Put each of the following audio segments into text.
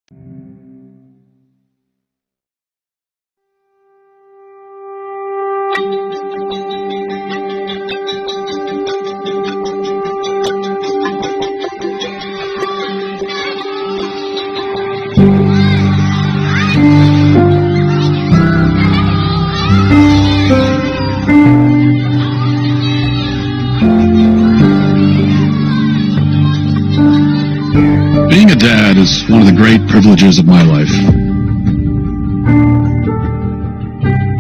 Being a dad is one of the great privileges of my life.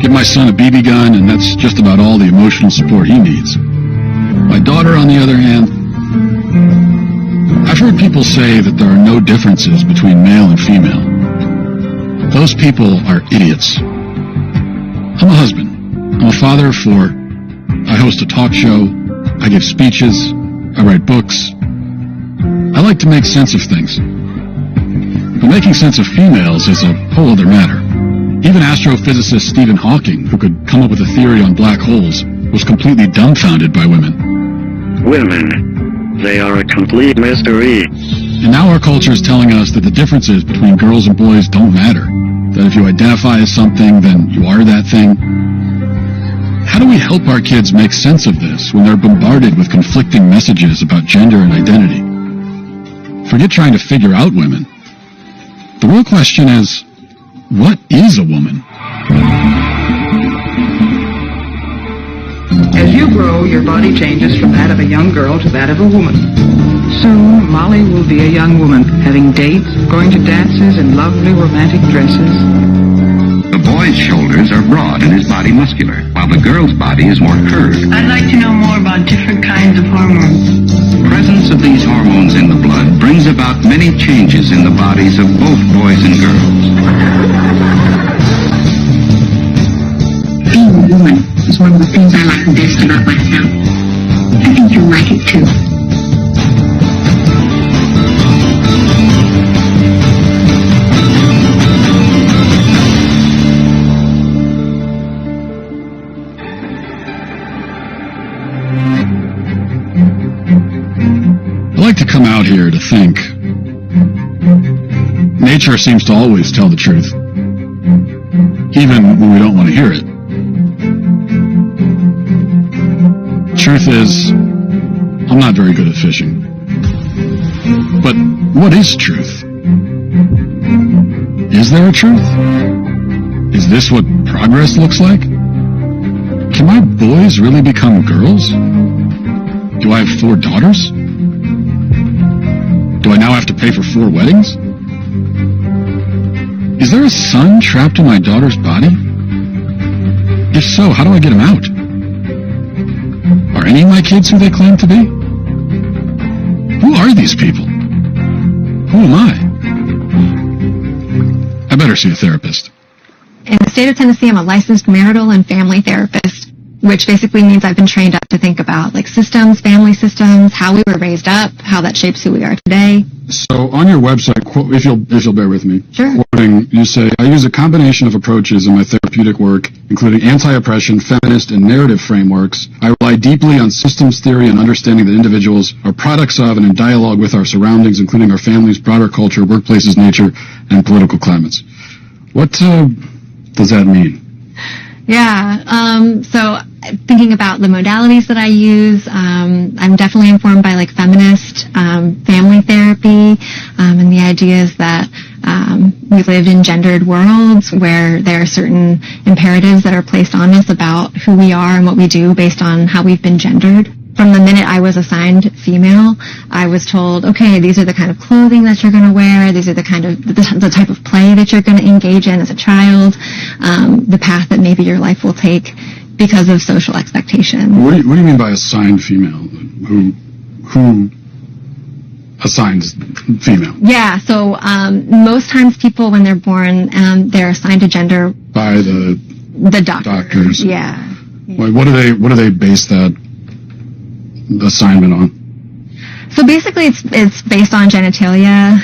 Give my son a BB gun, and that's just about all the emotional support he needs. My daughter, on the other hand, I've heard people say that there are no differences between male and female. Those people are idiots. I'm a husband. I'm a father of 4. I host a talk show. I give speeches. I write books. I like to make sense of things. But making sense of females is a whole other matter. Even astrophysicist Stephen Hawking, who could come up with a theory on black holes, was completely dumbfounded by women. Women. They are a complete mystery. And now our culture is telling us that the differences between girls and boys don't matter. That if you identify as something, then you are that thing. How do we help our kids make sense of this when they're bombarded with conflicting messages about gender and identity? Forget trying to figure out women. The real question is, what is a woman? As you grow, your body changes from that of a young girl to that of a woman. Soon, Molly will be a young woman, having dates, going to dances in lovely romantic dresses. The boy's shoulders are broad and his body muscular, while the girl's body is more curved. I'd like to know more about different kinds of hormones. Presence of these hormones in the blood brings about many changes in the bodies of both boys and girls. Being a woman is one of the things I like best about myself. I think you'll like it too. I like to come out here to think. Nature seems to always tell the truth, even when we don't want to hear it. Truth is, I'm not very good at fishing. But what is truth? Is there a truth? Is this what progress looks like? Can my boys really become girls? Do I have 4 daughters? Do I now have to pay for 4 weddings? Is there a son trapped in my daughter's body? If so, how do I get him out? Are any of my kids who they claim to be? Who are these people? Who am I? I better see a therapist. In the state of Tennessee, I'm a licensed marital and family therapist, which basically means I've been trained up to think about like systems, family systems, how we were raised up, how that shapes who we are today. So on your website, if you'll bear with me, sure. Quoting, you say, I use a combination of approaches in my therapeutic work, including anti-oppression, feminist, and narrative frameworks. I rely deeply on systems theory and understanding that individuals are products of and in dialogue with our surroundings, including our families, broader culture, workplaces, nature, and political climates. What does that mean? Yeah, so thinking about the modalities that I use, I'm definitely informed by like feminist family therapy, and the idea is that we live in gendered worlds where there are certain imperatives that are placed on us about who we are and what we do based on how we've been gendered. From the minute I was assigned female, I was told, okay, these are the kind of clothing that you're going to wear, these are the kind of, the type of play that you're going to engage in as a child, the path that maybe your life will take because of social expectations. What do you mean by assigned female? Who assigns female? Yeah, so most times people, when they're born, they're assigned a gender by the doctors. Yeah. Like, what do they base that assignment on? So basically it's based on genitalia.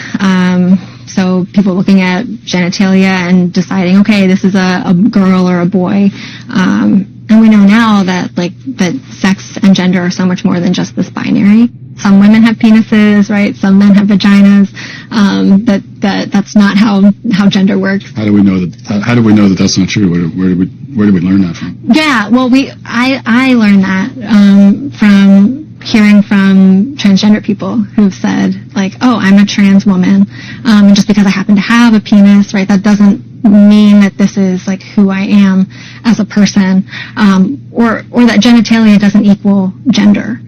So people looking at genitalia and deciding, okay, this is a girl or a boy. And we know now that that sex and gender are so much more than just this binary. Some women have penises, right? Some men have vaginas. that's not how gender works. How do we know that that's not true? Where did we learn that from? Yeah, well, I learned that from hearing from transgender people who've said, like, oh, I'm a trans woman, and just because I happen to have a penis, right, that doesn't mean that this is like who I am as a person, or that genitalia doesn't equal gender.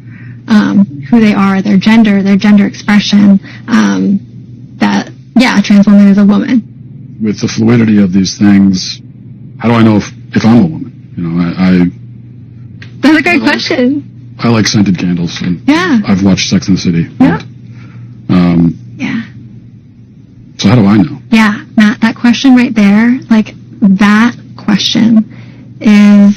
Who they are, their gender expression, that, yeah, a trans woman is a woman. With the fluidity of these things, how do I know if I'm a woman? You know, That's a great question. I like scented candles, and Yeah. I've watched Sex and the City. Yeah. And, Yeah. so how do I know? Yeah, Matt, that question right there, like, that question is,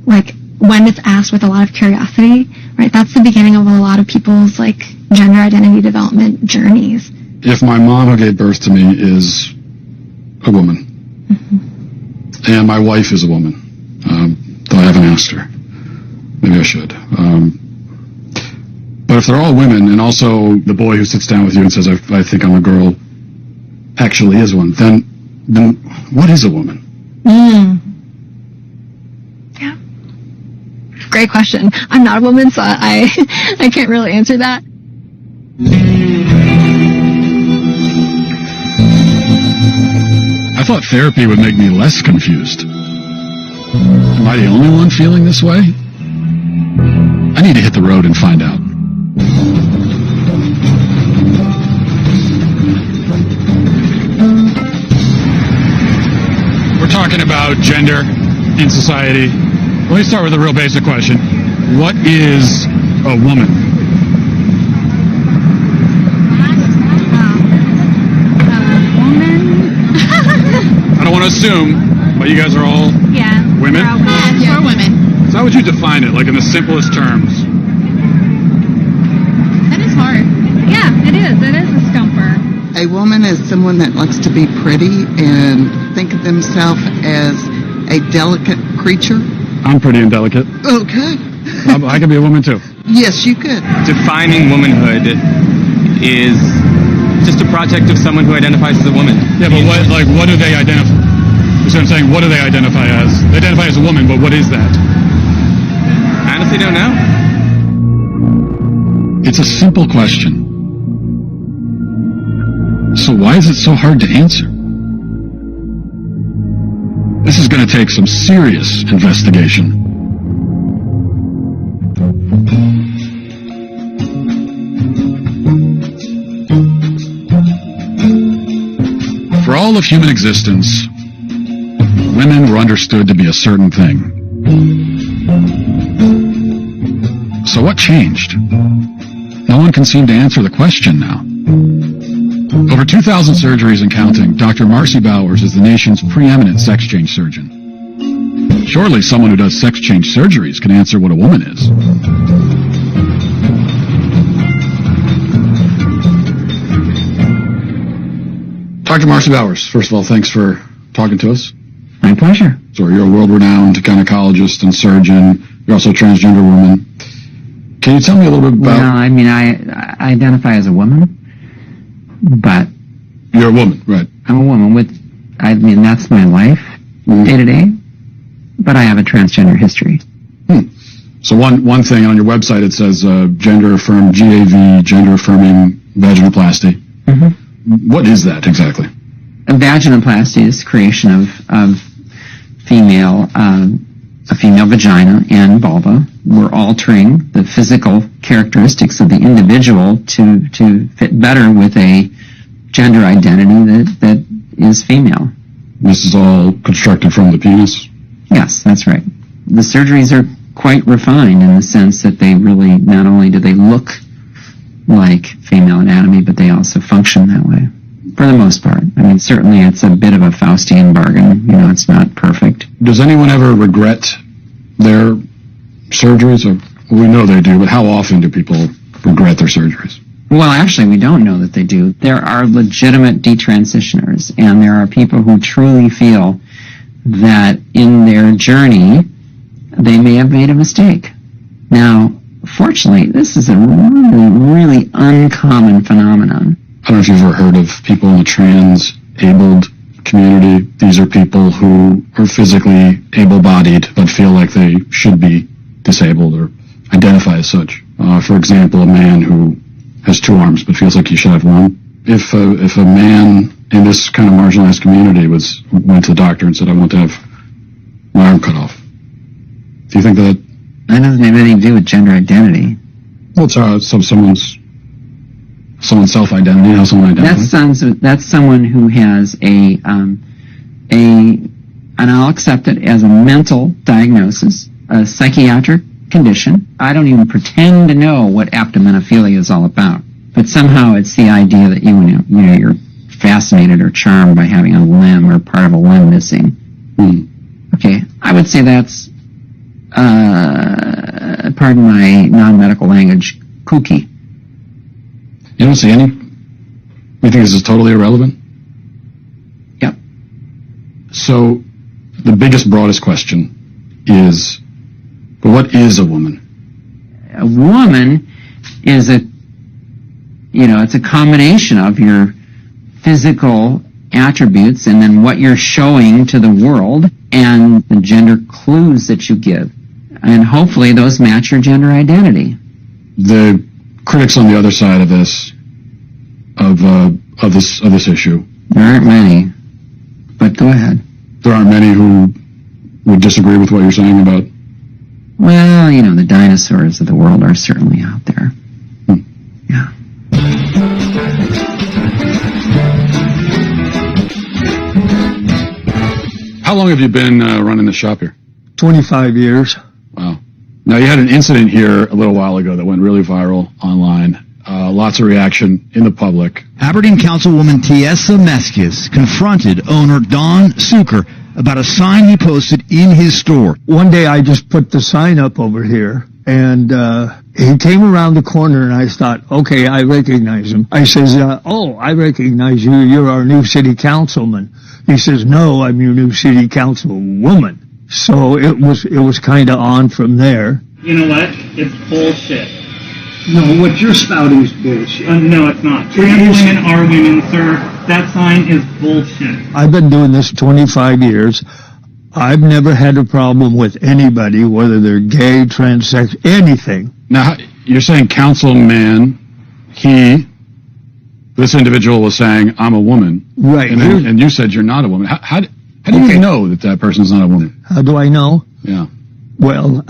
like, when it's asked with a lot of curiosity, right, that's the beginning of a lot of people's, like, gender identity development journeys. If my mom who gave birth to me is a woman, and my wife is a woman, though I haven't asked her, maybe I should. But if they're all women, and also the boy who sits down with you and says, I think I'm a girl, actually is one, then what is a woman? Yeah. Great question. I'm not a woman, so I can't really answer that. I thought therapy would make me less confused. Am I the only one feeling this way? I need to hit the road and find out. We're talking about gender in society. Let me start with a real basic question. What is a woman? I don't want to assume, but you guys are all women? We're women. So how would you define it, like in the simplest terms? That is hard. Yeah, it is. It is a stumper. A woman is someone that likes to be pretty and think of themselves as a delicate creature. I'm pretty indelicate. Okay. I could be a woman too. Yes, you could. Defining womanhood is just a project of someone who identifies as a woman. Yeah, but what do they identify? You see what I'm saying? What do they identify as? They identify as a woman, but what is that? I honestly don't know. It's a simple question. So why is it so hard to answer? This is going to take some serious investigation. For all of human existence, women were understood to be a certain thing. So what changed? No one can seem to answer the question now. Over 2,000 surgeries and counting, Dr. Marcy Bowers is the nation's preeminent sex change surgeon. Surely someone who does sex change surgeries can answer what a woman is. Dr. Marcy Bowers, first of all, thanks for talking to us. My pleasure. So you're a world-renowned gynecologist and surgeon. You're also a transgender woman. Can you tell me a little bit about... Well, I mean, I identify as a woman, but... You're a woman, right. I'm a woman that's my life, day to day, but I have a transgender history. So one thing on your website, it says gender-affirmed, GAV, gender-affirming vaginoplasty. What is that exactly? A vaginoplasty is creation of female, a female vagina and vulva. We're altering the physical characteristics of the individual to fit better with a gender identity that is female. This is all constructed from the penis? Yes, that's right. The surgeries are quite refined in the sense that they really, not only do they look like female anatomy, but they also function that way, for the most part. I mean, certainly it's a bit of a Faustian bargain. You know, it's not perfect. Does anyone ever regret their surgeries? Or, well, we know they do, but how often do people regret their surgeries? Well, actually, we don't know that they do. There are legitimate detransitioners, and there are people who truly feel that in their journey, they may have made a mistake. Now, fortunately, this is a really, really uncommon phenomenon. I don't know if you've ever heard of people in the trans-abled community. These are people who are physically able-bodied but feel like they should be disabled or identify as such. For example, a man who has 2 arms but feels like he should have 1. If a man in this kind of marginalized community went to the doctor and said, I want to have my arm cut off, do you think that doesn't have anything to do with gender identity? Well, it's someone's self-identity, how someone identifies. That's someone who has and I'll accept it as a mental diagnosis, a psychiatric condition. I don't even pretend to know what aptomenophilia is all about, but somehow it's the idea that you're fascinated or charmed by having a limb or part of a limb missing. Okay, I would say that's, pardon my non-medical language, kooky. You don't see any? You think this is totally irrelevant? Yep. So, the biggest, broadest question is, but what is a woman? A woman is it's a combination of your physical attributes and then what you're showing to the world and the gender clues that you give. And hopefully those match your gender identity. The critics on the other side of this, of this issue. There aren't many, but go ahead. There aren't many who would disagree with what you're saying about. Well, the dinosaurs of the world are certainly out there. Yeah. How long have you been running the shop here? 25 years. Wow. Now, you had an incident here a little while ago that went really viral online. Lots of reaction in the public. Aberdeen Councilwoman Tiesa Meskis confronted owner Don Suker about a sign he posted in his store. One day I just put the sign up over here, and he came around the corner, and I thought, okay, I recognize him. I says, I recognize you. You're our new city councilman. He says, no, I'm your new city councilwoman. So it was kind of on from there. You know what? It's bullshit. No, what you're spouting is bullshit. No, it's not. Trans women are women, sir. That sign is bullshit. I've been doing this 25 years. I've never had a problem with anybody, whether they're gay, transsexual, anything. Now, you're saying councilman, this individual was saying, I'm a woman. Right. And you said you're not a woman. How do you know that person's not a woman? How do I know? Yeah. Well,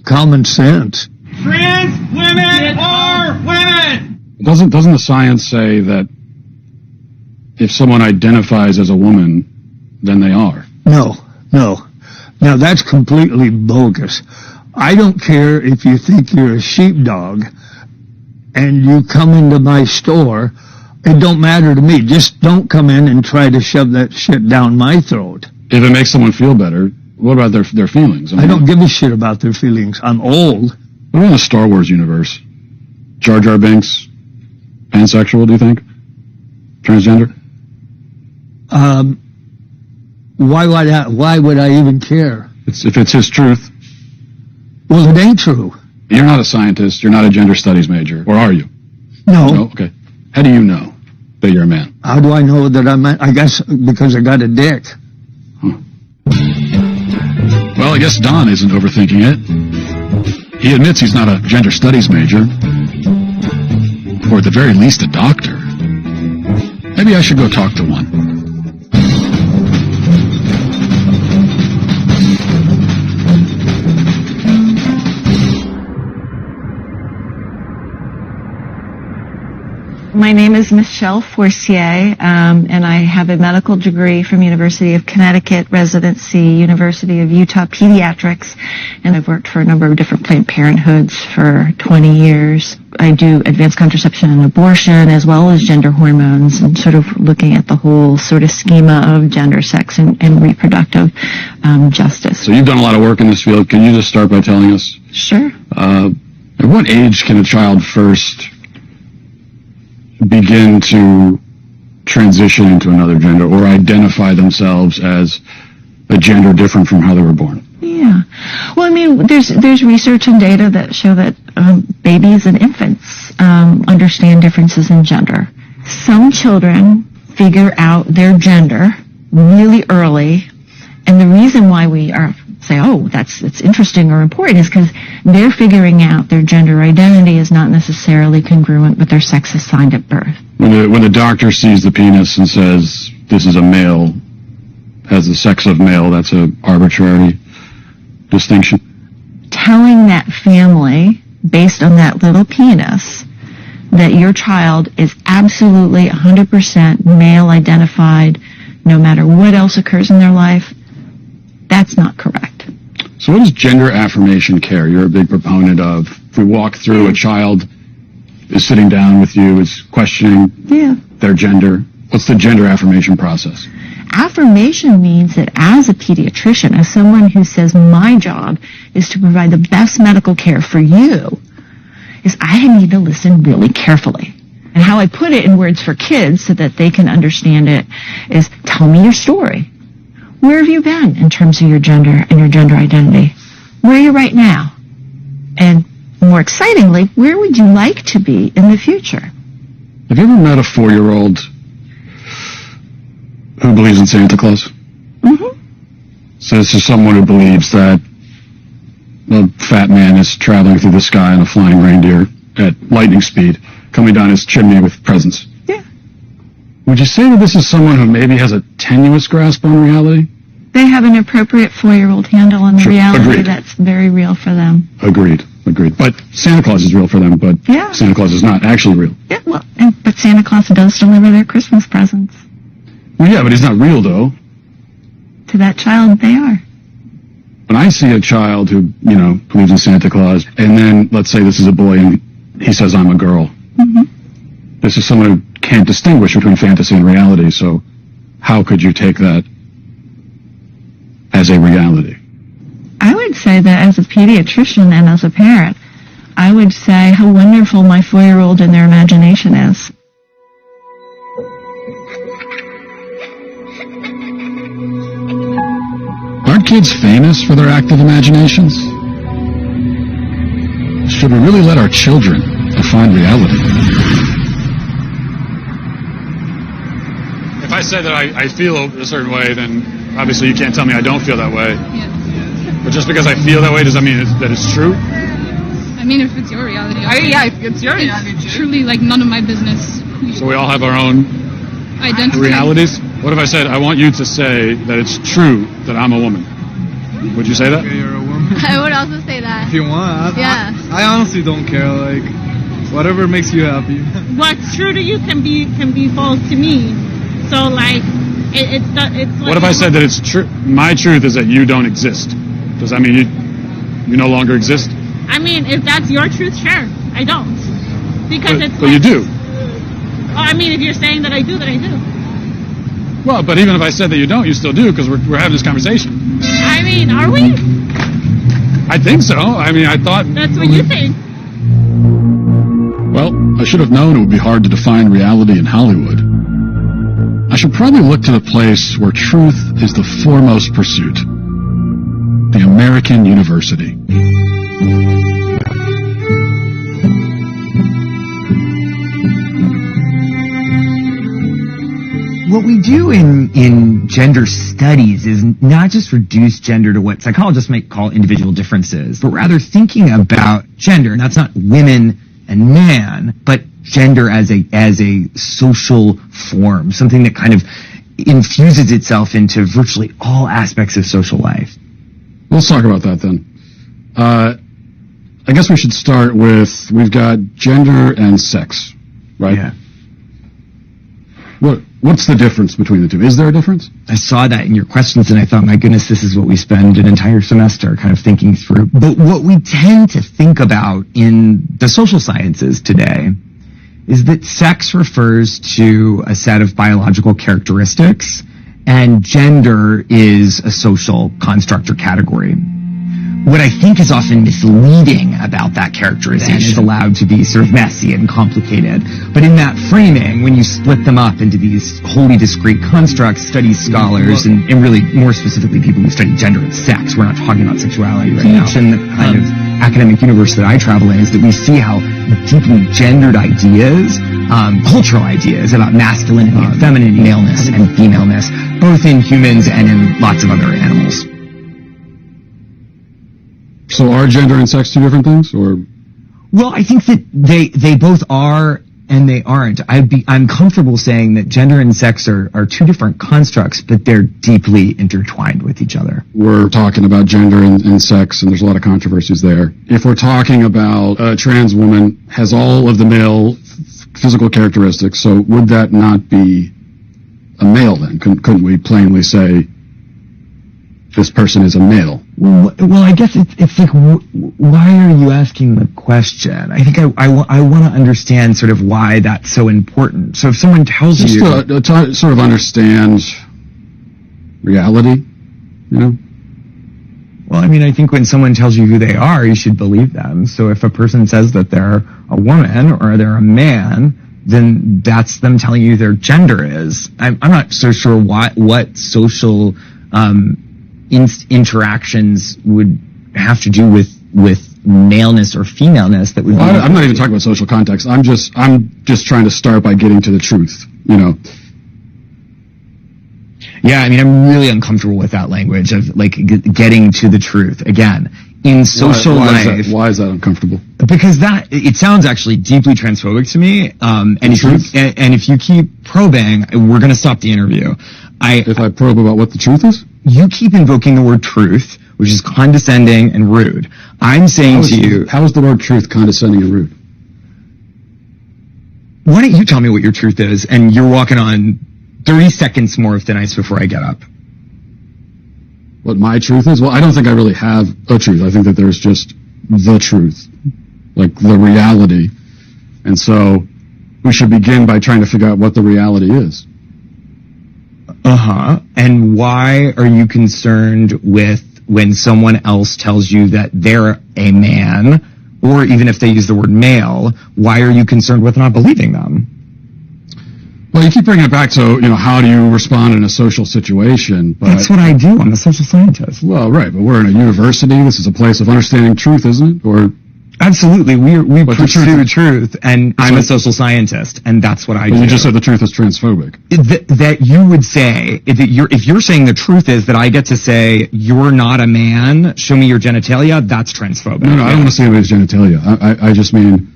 common sense. Trans women are women! Doesn't the science say that if someone identifies as a woman, then they are? No. Now, that's completely bogus. I don't care if you think you're a sheepdog and you come into my store. It don't matter to me. Just don't come in and try to shove that shit down my throat. If it makes someone feel better, what about their feelings? I don't give a shit about their feelings. I'm old. What about the Star Wars universe? Jar Jar Binks, pansexual, do you think? Transgender? Why would I even care? If it's his truth. Well, it ain't true. You're not a scientist. You're not a gender studies major. Or are you? No. Okay. How do you know that you're a man? How do I know that I'm a man? I guess because I got a dick. Huh. Well, I guess Don isn't overthinking it. He admits he's not a gender studies major. Or at the very least, a doctor. Maybe I should go talk to one. My name is Michelle Forcier, and I have a medical degree from University of Connecticut, residency, University of Utah Pediatrics, and I've worked for a number of different Planned Parenthoods for 20 years. I do advanced contraception and abortion as well as gender hormones and sort of looking at the whole sort of schema of gender, sex, and reproductive justice. So you've done a lot of work in this field. Can you just start by telling us? Sure. At what age can a child first begin to transition into another gender or identify themselves as a gender different from how they were born? Yeah. Well, I mean, there's research and data that show that babies and infants understand differences in gender. Some children figure out their gender really early, and the reason why we say, oh, that's interesting or important is because they're figuring out their gender identity is not necessarily congruent with their sex assigned at birth. When the doctor sees the penis and says, this is a male, has the sex of male, that's an arbitrary distinction. Telling that family, based on that little penis, that your child is absolutely 100% male identified, no matter what else occurs in their life, that's not correct. So what is gender affirmation care? You're a big proponent of. If we walk through, a child is sitting down with you, is questioning their gender. What's the gender affirmation process? Affirmation means that as a pediatrician, as someone who says my job is to provide the best medical care for you, is I need to listen really carefully. And how I put it in words for kids so that they can understand it is, tell me your story. Where have you been in terms of your gender and your gender identity? Where are you right now? And more excitingly, where would you like to be in the future? Have you ever met a 4-year-old who believes in Santa Claus? Mm-hmm. So this is someone who believes that a fat man is traveling through the sky on a flying reindeer at lightning speed, coming down his chimney with presents. Yeah. Would you say that this is someone who maybe has a tenuous grasp on reality? They have an appropriate 4-year-old handle on the reality. Agreed. That's very real for them. Agreed. But Santa Claus is real for them, but Santa Claus is not actually real. Yeah, well, but Santa Claus does deliver their Christmas presents. Well, yeah, but he's not real, though. To that child, they are. When I see a child who, believes in Santa Claus, and then, let's say this is a boy, and he says, I'm a girl. Mm-hmm. This is someone who can't distinguish between fantasy and reality, so how could you take that as a reality? I would say that as a pediatrician and as a parent, I would say how wonderful my 4-year-old and their imagination is. Aren't kids famous for their active imaginations? Should we really let our children define reality? If I say that I feel a certain way, then obviously you can't tell me I don't feel that way. Yes. But just because I feel that way, does that mean that it's true? I mean, if it's your reality. If it's your reality, it's truly like none of my business. So we all have our own identity. Realities? What if I said, I want you to say that it's true that I'm a woman? Would you say that? Okay, you're a woman. I would also say that. If you want. Yeah. I honestly don't care. Like, whatever makes you happy. What's true to you can be false to me. So, like, it's like... What if I said that it's true? My truth is that you don't exist. Does that mean you no longer exist? I mean, if that's your truth, sure. I don't. Because But you do. I mean, if you're saying that I do, then I do. Well, but even if I said that you don't, you still do, because we're having this conversation. I mean, are we? I think so. I mean, I thought... That's what you think. Well, I should have known it would be hard to define reality in Hollywood. I should probably look to the place where truth is the foremost pursuit. The American University. What we do in gender studies is not just reduce gender to what psychologists might call individual differences, but rather thinking about gender, and that's not women and man, but gender as a social form, something that kind of infuses itself into virtually all aspects of social life. Let's talk about that then. I guess we should start with, we've got gender and sex, right? Yeah. What's the difference between the two? Is there a difference? I saw that in your questions and I thought, my goodness, this is what we spend an entire semester kind of thinking through. But what we tend to think about in the social sciences today is that sex refers to a set of biological characteristics and gender is a social construct or category. what I think is often misleading about that characterization is allowed to be sort of messy and complicated. But in that framing, when you split them up into these wholly discrete constructs, studies scholars, and really more specifically people who study gender and sex, we're not talking about sexuality right now, in the kind of academic universe that I travel in, is that we see how deeply gendered ideas, cultural ideas about masculinity and femininity, maleness and femaleness, both in humans and in lots of other animals. So are gender and sex two different things, or? Well, I think that they both are and they aren't. I'm comfortable saying that gender and sex are two different constructs, but they're deeply intertwined with each other. We're talking about gender and sex, and there's a lot of controversies there. If we're talking about a trans woman has all of the male physical characteristics, so would that not be a male then? Couldn't we plainly say this person is a male? Well, I guess it's like, why are you asking the question? I think I want to understand sort of why that's so important. So if someone tells you... Just to sort of understand reality, you know? Well, I mean, I think when someone tells you who they are, you should believe them. So if a person says that they're a woman or they're a man, then that's them telling you their gender is. I'm not so sure what social... interactions would have to do with maleness or femaleness that would. Well, I'm not even talking about social context. I'm just trying to start by getting to the truth. You know. Yeah, I mean, I'm really uncomfortable with that language of like getting to the truth again in social life. Why is that uncomfortable? Because it sounds actually deeply transphobic to me. And if you keep probing, we're going to stop the interview. If I probe about what the truth is? You keep invoking the word truth, which is condescending and rude. I'm saying to you... How is the word truth condescending and rude? Why don't you tell me what your truth is, and you're walking on 30 seconds more of thin ice before I get up. What my truth is? Well, I don't think I really have a truth. I think that there's just the truth, like the reality. And so we should begin by trying to figure out what the reality is. And why are you concerned with when someone else tells you that they're a man, or even if they use the word male, why are you concerned with not believing them? Well, you keep bringing it back to, how do you respond in a social situation? But that's what I do. I'm a social scientist. Well, right, but we're in a university. This is a place of understanding truth, isn't it? Or absolutely, we pursue truth, and I'm a social scientist, and that's what I do. You just said the truth is transphobic. That you would say, if you're saying the truth is that I get to say, you're not a man, show me your genitalia, that's transphobic. No, I don't want to say anybody's genitalia. I just mean,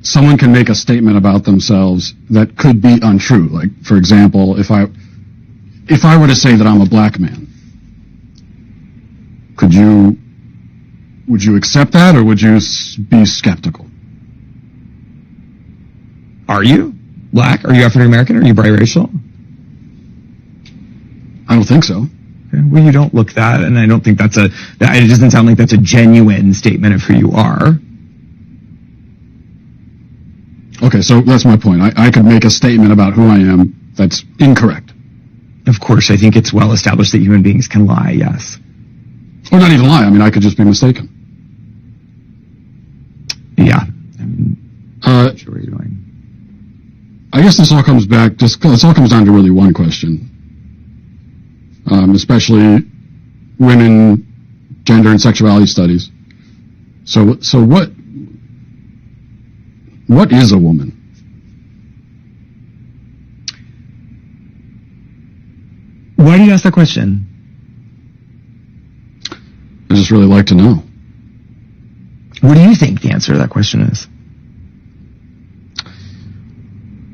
someone can make a statement about themselves that could be untrue. Like, for example, if I were to say that I'm a black man, would you accept that, or would you be skeptical? Are you black? Are you African American? Are you biracial? I don't think so. Okay. Well, you don't look that, and I don't think it doesn't sound like that's a genuine statement of who you are. Okay, so that's my point. I could make a statement about who I am that's incorrect. Of course, I think it's well established that human beings can lie, yes. Or not even lie. I mean, I could just be mistaken. Yeah. Sure what you're doing. I guess this all comes down to really one question. Especially women, gender, and sexuality studies. So what is a woman? Why do you ask that question? I just really like to know. What do you think the answer to that question is?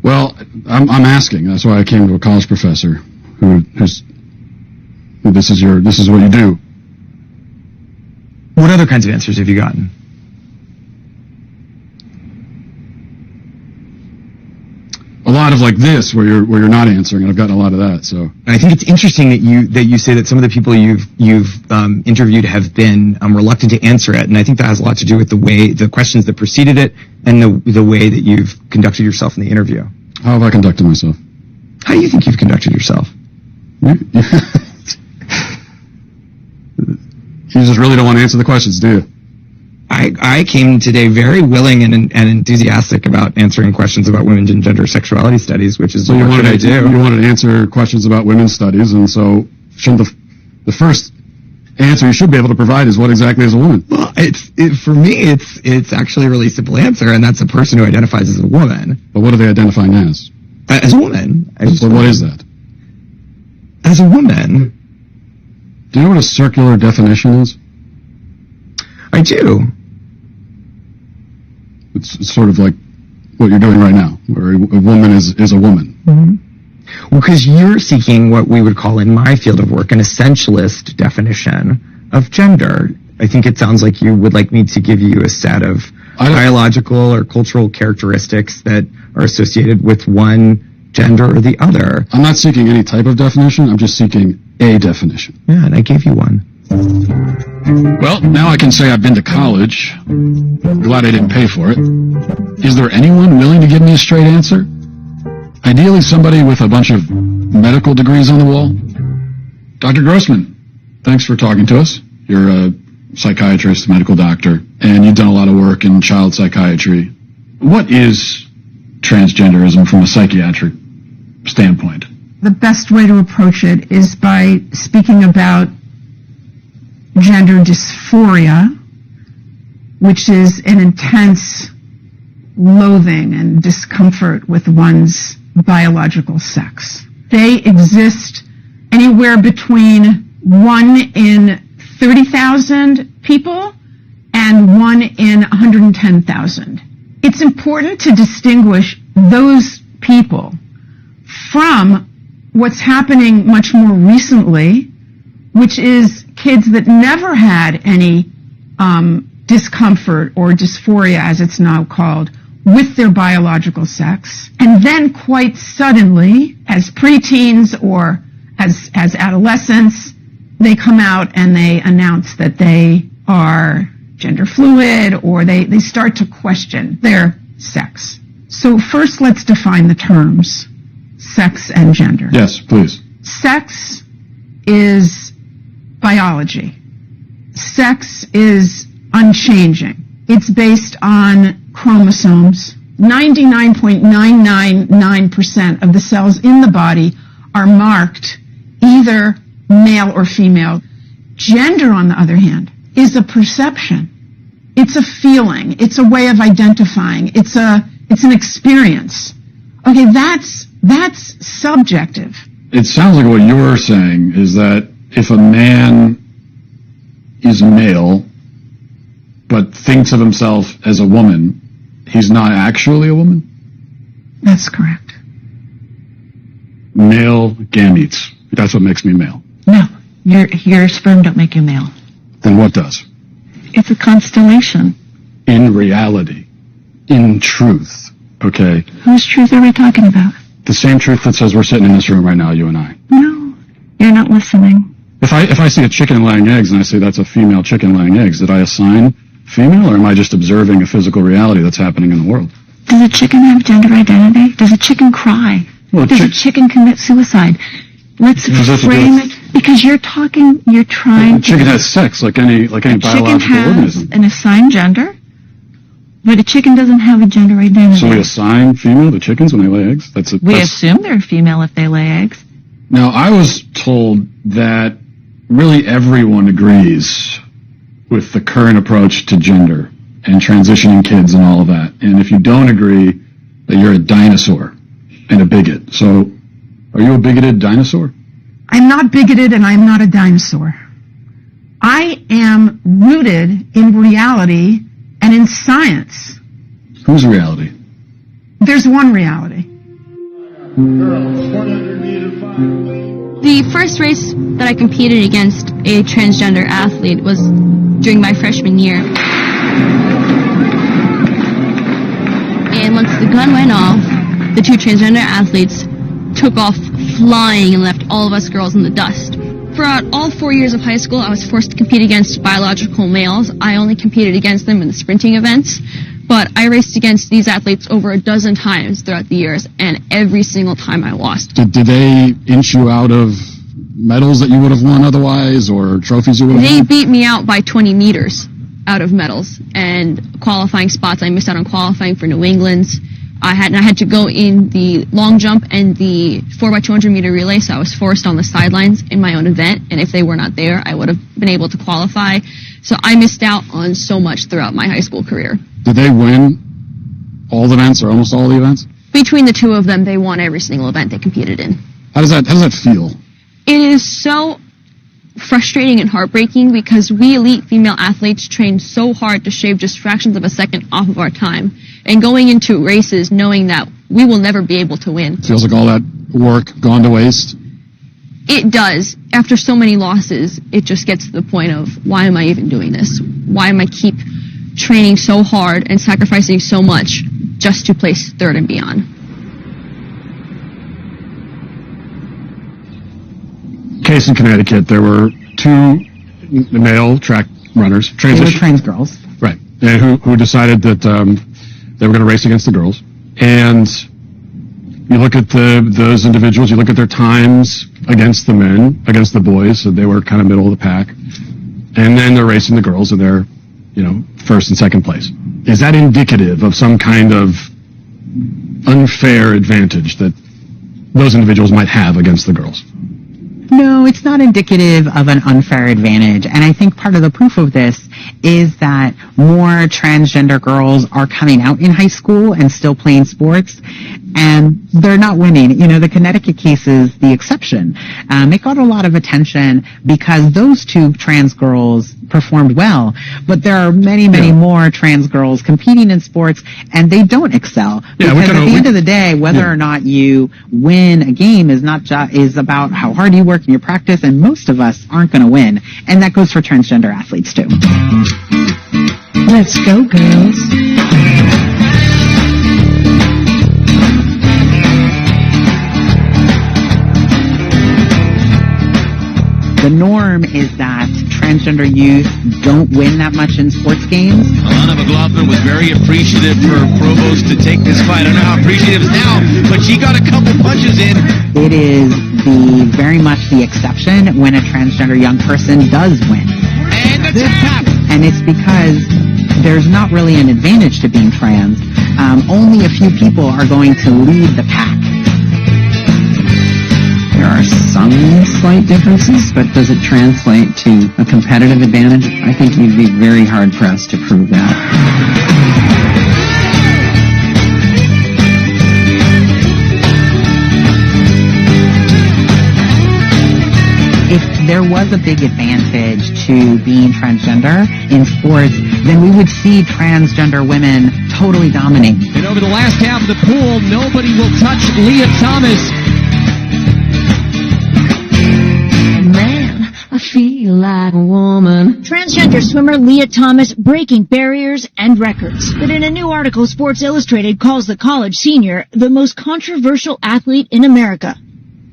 Well, I'm asking. That's why I came to a college professor who this is what you do. What other kinds of answers have you gotten? A lot of like this, where you're not answering, and I've gotten a lot of that. So I think it's interesting that you say that some of the people you've interviewed have been reluctant to answer it, and I think that has a lot to do with the questions that preceded it, and the way that you've conducted yourself in the interview. How have I conducted myself? How do you think you've conducted yourself? You just really don't want to answer the questions, do you? I came today very willing and enthusiastic about answering questions about women and gender sexuality studies, which is what I do. You wanted to answer questions about women's studies, and so shouldn't the first answer you should be able to provide is what exactly is a woman? Well, for me, it's actually a really simple answer, and that's a person who identifies as a woman. But what are they identifying as? As a woman. But what is that? As a woman. Do you know what a circular definition is? I do. It's sort of like what you're doing right now, where a woman is a woman. Mm-hmm. Well, because you're seeking what we would call in my field of work an essentialist definition of gender. I think it sounds like you would like me to give you a set of biological or cultural characteristics that are associated with one gender or the other. I'm not seeking any type of definition. I'm just seeking a definition. Yeah, and I gave you one. Well, now I can say I've been to college. Glad I didn't pay for it. Is there anyone willing to give me a straight answer? Ideally, somebody with a bunch of medical degrees on the wall. Dr. Grossman, thanks for talking to us. You're a psychiatrist, medical doctor, and you've done a lot of work in child psychiatry. What is transgenderism from a psychiatric standpoint? The best way to approach it is by speaking about gender dysphoria, which is an intense loathing and discomfort with one's biological sex. They exist anywhere between 1 in 30,000 people and 1 in 110,000. It's important to distinguish those people from what's happening much more recently, which is kids that never had any discomfort or dysphoria, as it's now called, with their biological sex. And then quite suddenly, as preteens or as adolescents, they come out and they announce that they are gender fluid, or they start to question their sex. So first, let's define the terms, sex and gender. Yes, please. Sex is biology. Sex is unchanging. It's based on chromosomes. 99.999% of the cells in the body are marked either male or female. Gender, on the other hand, is a perception. It's a feeling. It's a way of identifying. It's an experience. Okay, that's subjective. It sounds like what you're saying is that if a man is male but thinks of himself as a woman, he's not actually a woman? That's correct. Male gametes. That's what makes me male. No, your sperm don't make you male. Then what does? It's a constellation. In reality. In truth. Okay? Whose truth are we talking about? The same truth that says we're sitting in this room right now, you and I. No, you're not listening. If I see a chicken laying eggs and I say that's a female chicken laying eggs, did I assign female, or am I just observing a physical reality that's happening in the world? Does a chicken have gender identity? Does a chicken cry? Well, Does a chicken commit suicide? Let's frame it, because you're trying a to... chicken has sex like any biological organism. A chicken has an assigned gender, but a chicken doesn't have a gender identity. So we assign female to chickens when they lay eggs? We assume they're female if they lay eggs. Now, I was told that really everyone agrees with the current approach to gender and transitioning kids and all of that. And if you don't agree, that you're a dinosaur and a bigot. So, are you a bigoted dinosaur? I'm not bigoted and I'm not a dinosaur. I am rooted in reality and in science. Whose reality? There's one reality. The first race that I competed against a transgender athlete was during my freshman year. And once the gun went off, the two transgender athletes took off flying and left all of us girls in the dust. Throughout all 4 years of high school, I was forced to compete against biological males. I only competed against them in the sprinting events, but I raced against these athletes over a dozen times throughout the years, and every single time I lost. Did they inch you out of medals that you would have won otherwise, or trophies you would have They won? beat me out by 20 meters out of medals and qualifying spots. I missed out on qualifying for New England's. I had to go in the long jump and the 4x200 meter relay, so I was forced on the sidelines in my own event, and if they were not there, I would have been able to qualify. So I missed out on so much throughout my high school career. Did they win all the events or almost all the events? Between the two of them, they won every single event they competed in. How does that feel? It is so frustrating and heartbreaking because we elite female athletes train so hard to shave just fractions of a second off of our time. And going into races knowing that we will never be able to win. Feels like all that work gone to waste? It does. After so many losses, it just gets to the point of, why am I even doing this? Why am I keep training so hard and sacrificing so much just to place third and beyond? Case in Connecticut, there were two male track runners, They were trans girls. right, and who decided that they were going to race against the girls. And you look at those individuals, you look at their times against the men, against the boys, so they were kind of middle of the pack. And then they're racing the girls, and they're, first and second place. Is that indicative of some kind of unfair advantage that those individuals might have against the girls? No, it's not indicative of an unfair advantage. And I think part of the proof of this is that more transgender girls are coming out in high school and still playing sports, and they're not winning. The Connecticut case is the exception. It got a lot of attention because those two trans girls performed well, but there are many more trans girls competing in sports, and they don't excel. Because at the end of the day, whether or not you win a game is about how hard you work in your practice, and most of us aren't going to win. And that goes for transgender athletes too. Let's go, girls. The norm is that transgender youth don't win that much in sports games. Alana McLaughlin was very appreciative for Provost to take this fight. I don't know how appreciative it is now, but she got a couple punches in. It is very much the exception when a transgender young person does win. And the tap! And it's because there's not really an advantage to being trans. Only a few people are going to lead the pack. There are some slight differences, but does it translate to a competitive advantage? I think you'd be very hard-pressed to prove that. If there was a big advantage to being transgender in sports, then we would see transgender women totally dominate. And over the last half of the pool, nobody will touch Leah Thomas. Man, I feel like a woman. Transgender swimmer Leah Thomas breaking barriers and records. But in a new article, Sports Illustrated calls the college senior the most controversial athlete in America.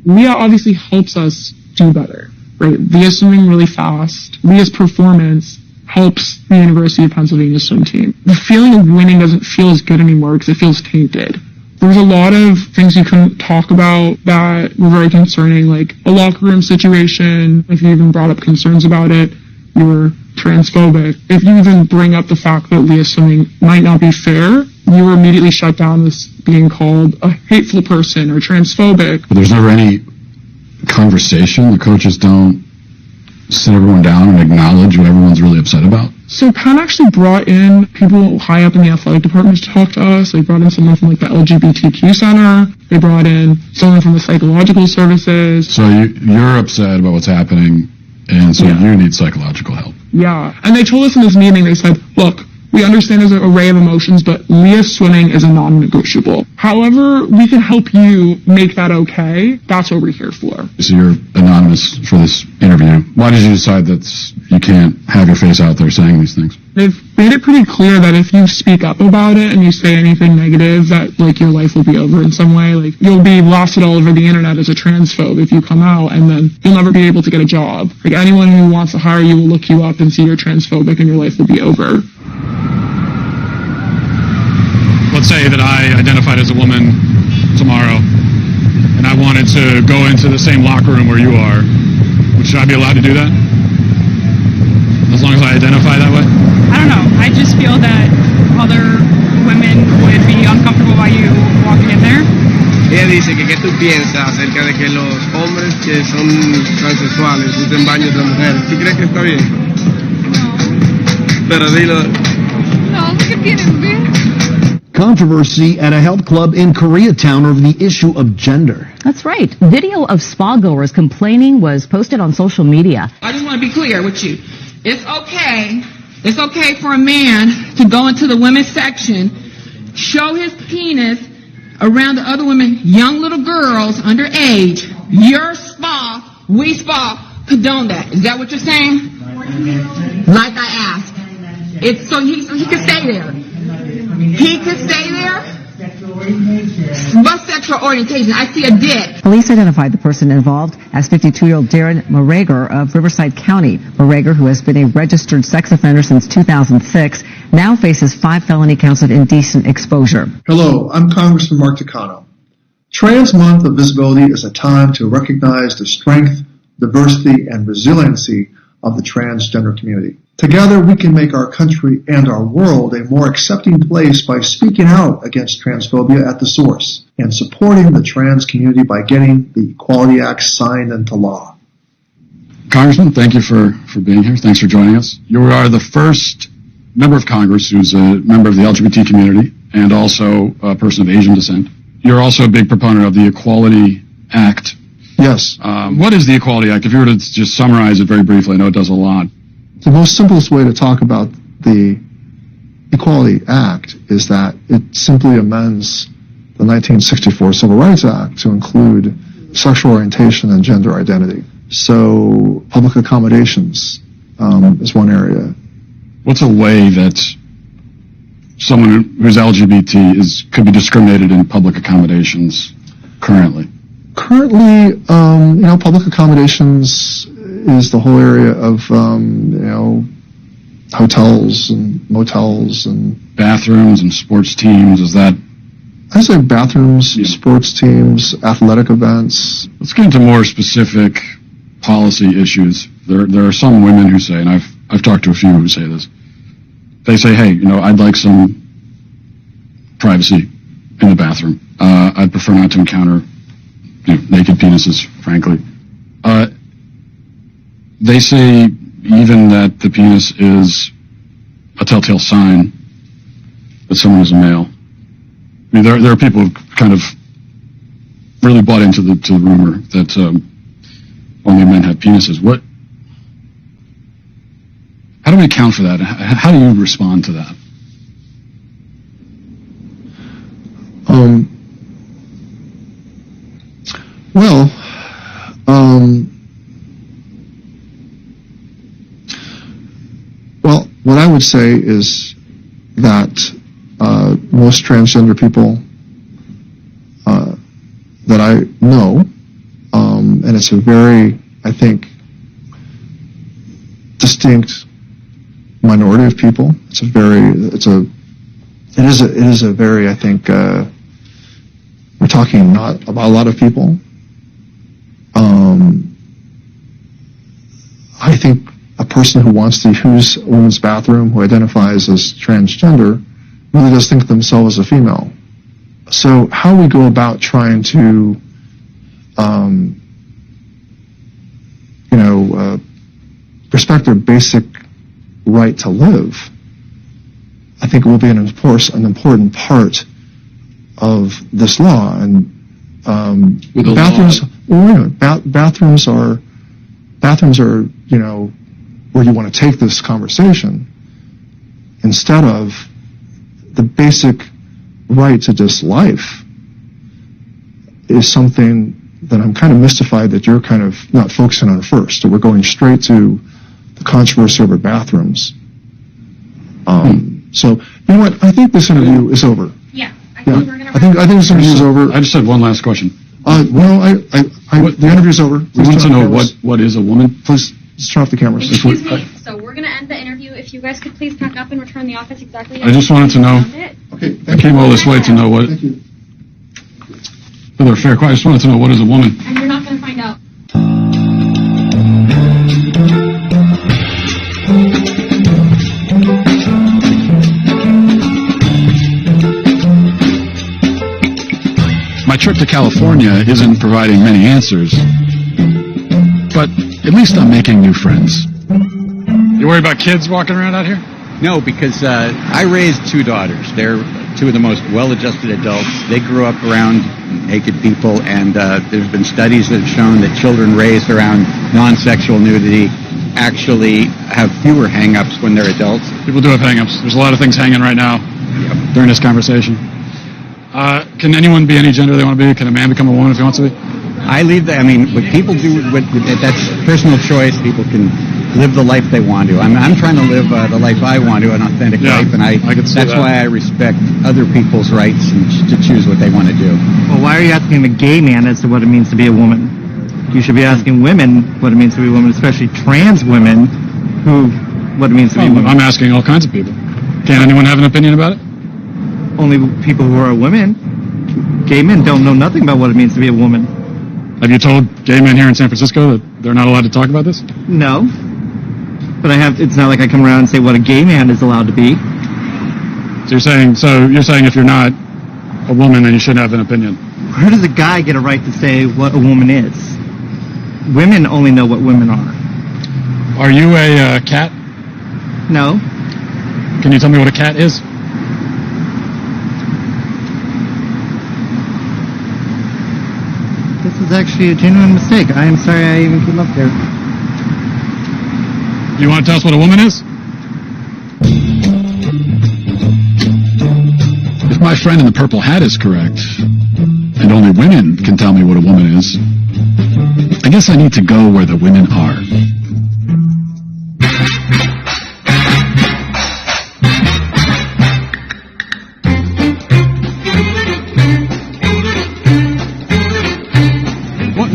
Leah obviously helps us do better, right? Leah's swimming really fast. Leah's performance helps the University of Pennsylvania swim team. The feeling of winning doesn't feel as good anymore because it feels tainted. There was a lot of things you couldn't talk about that were very concerning, like a locker room situation. If you even brought up concerns about it, you were transphobic. If you even bring up the fact that Leah swimming might not be fair, you were immediately shut down as being called a hateful person or transphobic. But there's never any conversation. The coaches don't sit everyone down and acknowledge what everyone's really upset about. So Penn actually brought in people high up in the athletic department to talk to us. They brought in someone from the LGBTQ Center. They brought in someone from the psychological services. So you're upset about what's happening, and so you need psychological help. Yeah. And they told us in this meeting, they said, look, we understand there's an array of emotions, but Leah swimming is a non-negotiable. However, we can help you make that okay. That's what we're here for. So you're anonymous for this interview. Why did you decide that you can't have your face out there saying these things? They've made it pretty clear that if you speak up about it and you say anything negative, that your life will be over in some way. You'll be blasted all over the internet as a transphobe if you come out, and then you'll never be able to get a job. Anyone who wants to hire you will look you up and see you're transphobic, and your life will be over. Let's say that I identified as a woman tomorrow, and I wanted to go into the same locker room where you are. Should I be allowed to do that? As long as I identify that way? I don't know. I just feel that other women would be uncomfortable by you walking in there. Ella dice que qué tú piensas acerca de que los hombres que son transexuales usen baños de mujeres. ¿Sí crees que está bien? No. Pero dilo. No, ¿qué tienes, bien? Controversy at a health club in Koreatown over the issue of gender. That's right. Video of spa goers complaining was posted on social media. I just want to be clear with you. It's okay for a man to go into the women's section, show his penis around the other women, young little girls underage. Your spa, we spa, condone that. Is that what you're saying? Like I asked. It's so he can stay there. He can stay there? What sexual orientation? I see a dick. Police identified the person involved as 52-year-old Darren Morager of Riverside County. Morager, who has been a registered sex offender since 2006, now faces 5 felony counts of indecent exposure. Hello, I'm Congressman Mark Takano. Trans Month of Visibility is a time to recognize the strength, diversity, and resiliency of the transgender community. Together, we can make our country and our world a more accepting place by speaking out against transphobia at the source and supporting the trans community by getting the Equality Act signed into law. Congressman, thank you for being here. Thanks for joining us. You are the first member of Congress who's a member of the LGBT community and also a person of Asian descent. You're also a big proponent of the Equality Act. Yes. What is the Equality Act? If you were to just summarize it very briefly, I know it does a lot. The most simplest way to talk about the Equality Act is that it simply amends the 1964 Civil Rights Act to include sexual orientation and gender identity. So public accommodations is one area. What's a way that someone who's LGBT could be discriminated in public accommodations currently? Currently, public accommodations is the whole area of, hotels and motels and bathrooms and sports teams. Is that? I say bathrooms, sports teams, athletic events. Let's get into more specific policy issues. There are some women who say, and I've talked to a few who say this. They say, hey, I'd like some privacy in the bathroom. I'd prefer not to encounter naked penises, frankly. They say even that the penis is a telltale sign that someone is a male. I mean, there are people who kind of really bought into the rumor that only men have penises. How do we account for that? How do you respond to that? What I would say is that most transgender people that I know, and it's a very, I think, distinct minority of people. It is a very, I think, we're talking not about a lot of people. I think a person who wants to use a women's bathroom, who identifies as transgender, really does think of themselves as a female. So how we go about trying to, respect their basic right to live, I think it will be an important part of this law. And bathrooms are where you want to take this conversation instead of the basic right to just life is something that I'm kind of mystified that you're kind of not focusing on first. So we're going straight to the controversy over bathrooms. So, you know what? I think this interview is over. Yeah. I think this interview is over. I just had one last question. The interview's over. We want to know what is a woman. Please just turn off the cameras. Excuse me. So we're going to end the interview. If you guys could please pack up and return the office exactly. I just wanted to know. Okay. I came all this way to know what. Thank you. For their fair question, I just wanted to know what is a woman. And you're not going to find out. trip to California isn't providing many answers, but at least I'm making new friends. You worry about kids walking around out here? No, because I raised two daughters. They're two of the most well-adjusted adults. They grew up around naked people, and there's been studies that have shown that children raised around non-sexual nudity actually have fewer hang-ups when they're adults. People do have hang-ups. There's a lot of things hanging right now during this conversation. Can anyone be any gender they want to be? Can a man become a woman if he wants to be? I leave that. I mean, what people do, that's personal choice. People can live the life they want to. I'm trying to live the life I want to, an authentic life, and that's why I respect other people's rights and to choose what they want to do. Well, why are you asking a gay man as to what it means to be a woman? You should be asking women what it means to be a woman, especially trans women, what it means to be a woman. I'm asking all kinds of people. Can anyone have an opinion about it? Only people who are women. Gay men don't know nothing about what it means to be a woman. Have you told gay men here in San Francisco that they're not allowed to talk about this? No. But it's not like I come around and say what a gay man is allowed to be. So you're saying if you're not a woman, then you shouldn't have an opinion. Where does a guy get a right to say what a woman is? Women only know what women are. Are you a cat? No. Can you tell me what a cat is? This is actually a genuine mistake. I am sorry I even came up here. Do you want to tell us what a woman is? If my friend in the purple hat is correct, and only women can tell me what a woman is, I guess I need to go where the women are.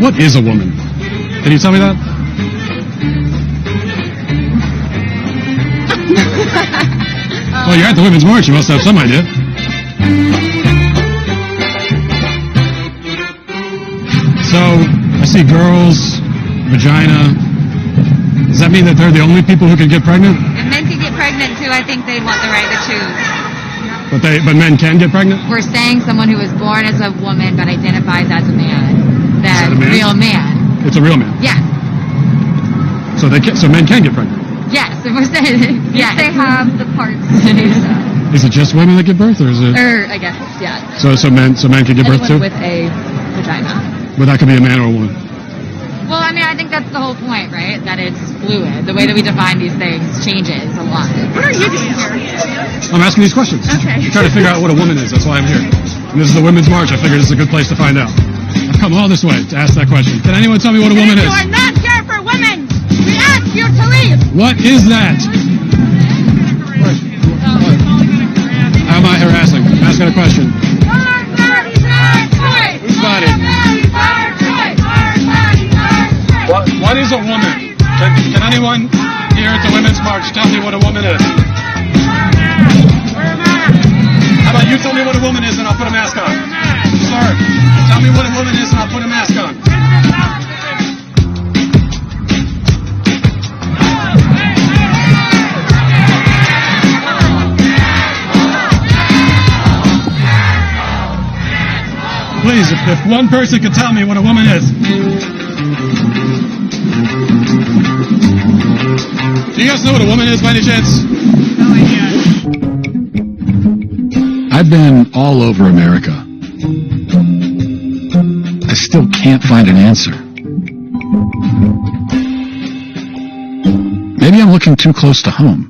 What is a woman? Can you tell me that? Well, you're at the Women's March. You must have some idea. So, I see girls, vagina. Does that mean that they're the only people who can get pregnant? If men can get pregnant too, I think they want the right to choose. But men can get pregnant? We're saying someone who was born as a woman but identifies as a man. That's a real man. It's a real man? Yes. So men can get pregnant? Yes, if we're saying, yes. If they have the parts to do so. Is it just women that give birth, or is it? I guess, yeah. So men can give birth too? Anyone with a vagina. But that could be a man or a woman. Well, I mean, I think that's the whole point, right? That it's fluid. The way that we define these things changes a lot. What are you doing here? I'm asking these questions. Okay. I'm trying to figure out what a woman is. That's why I'm here. And this is the Women's March. I figured this is a good place to find out. I've come all this way to ask that question. Can anyone tell me what a woman is? You are not here for women. We ask you to leave. What is that? How am I harassing? I'm asking a question. Whose body? What is a woman? Can anyone here at the Women's March tell me what a woman is? How about you tell me what a woman is and I'll put a mask on? Sir, tell me what a woman is and I'll put a mask on. Please, if one person could tell me what a woman is. Do you guys know what a woman is by any chance? No idea. I've been all over America. I still can't find an answer. Maybe I'm looking too close to home.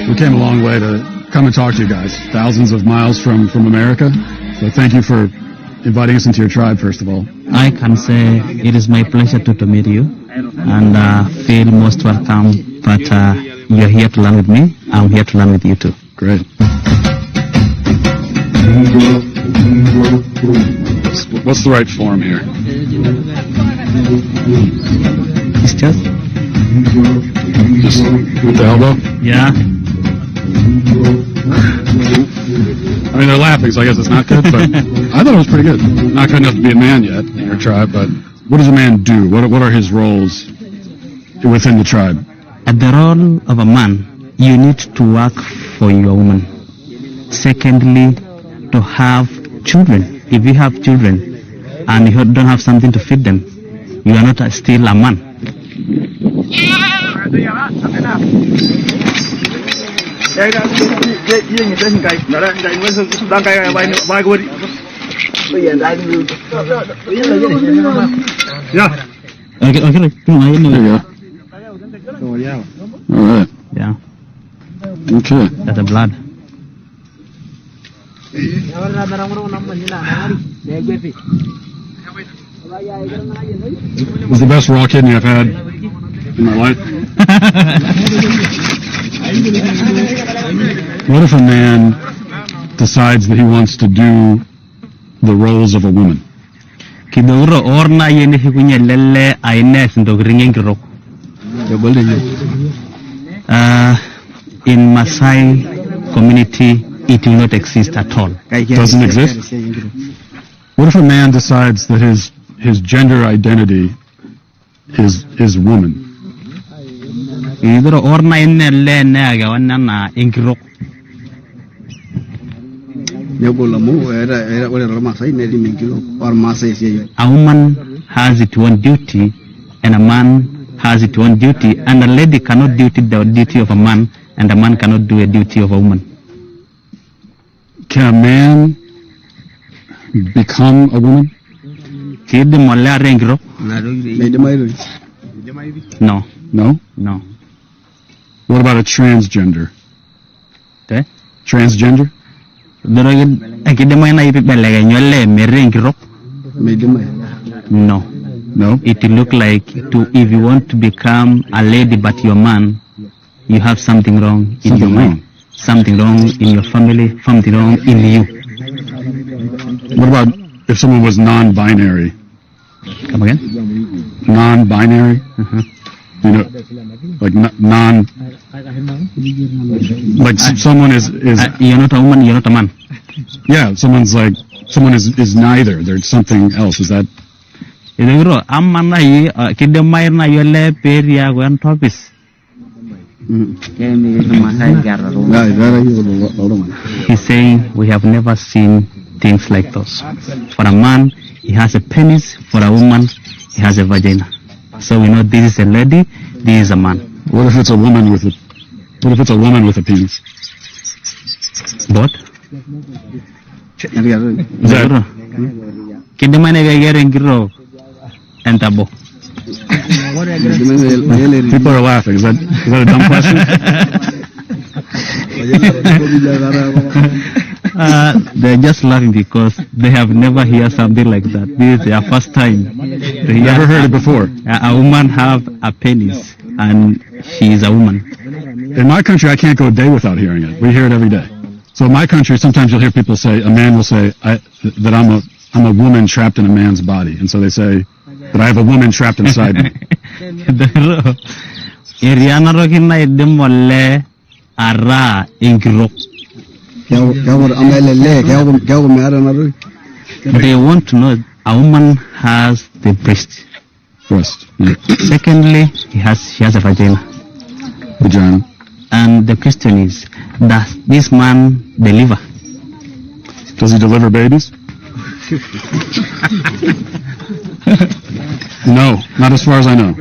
We came a long way to come and talk to you guys, thousands of miles from America. So thank you for inviting us into your tribe, first of all. I can say it is my pleasure to meet you and feel most welcome. But you're here to learn with me. I'm here to learn with you too. Great. What's the right form here? It's just with the elbow? Yeah. I mean, they're laughing, so I guess it's not good, but I thought it was pretty good. Not good enough to be a man yet in your tribe, but what does a man do? What are his roles within the tribe? At the role of a man, you need to work for your woman. Secondly, to have children. If you have children and you don't have something to feed them, you are not still a man. Yeah. Okay. There you go. All right. Yeah. Okay. That's the blood. It's the best raw kidney I've had in my life. What if a man decides that he wants to do the roles of a woman? In Maasai community, it will not exist at all. Doesn't exist? What if a man decides that his gender identity is woman? A woman has its own duty and a man has its own duty, and a lady cannot do the duty of a man and a man cannot do a duty of a woman. Can a man become a woman? No. No? No. What about a transgender? Transgender? No. No? It look like if you want to become a lady but you're a man, you have something wrong in your mind. Something wrong in your family, something wrong in you. What about if someone was non-binary? Come again? Non-binary? You know, like like someone is you're not a woman, you're not a man. Yeah, someone is neither. There's something else. Is that? He's saying we have never seen things like those. For a man, he has a penis. For a woman, he has a vagina. So we know this is a lady, this is a man. What if it's a woman with a penis? What? People are laughing. Is that a dumb question? They're just laughing because they have never heard something like that. This is their first time. They never heard it before. A woman have a penis and she is a woman. In my country, I can't go a day without hearing it. We hear it every day. So in my country, sometimes you'll hear people say, a man will say that I'm a woman trapped in a man's body, and so they say that I have a woman trapped inside me. They want to know a woman has the breast. Yeah. Secondly, she has a vagina. And the question is, does this man deliver? Does he deliver babies? No, not as far as I know.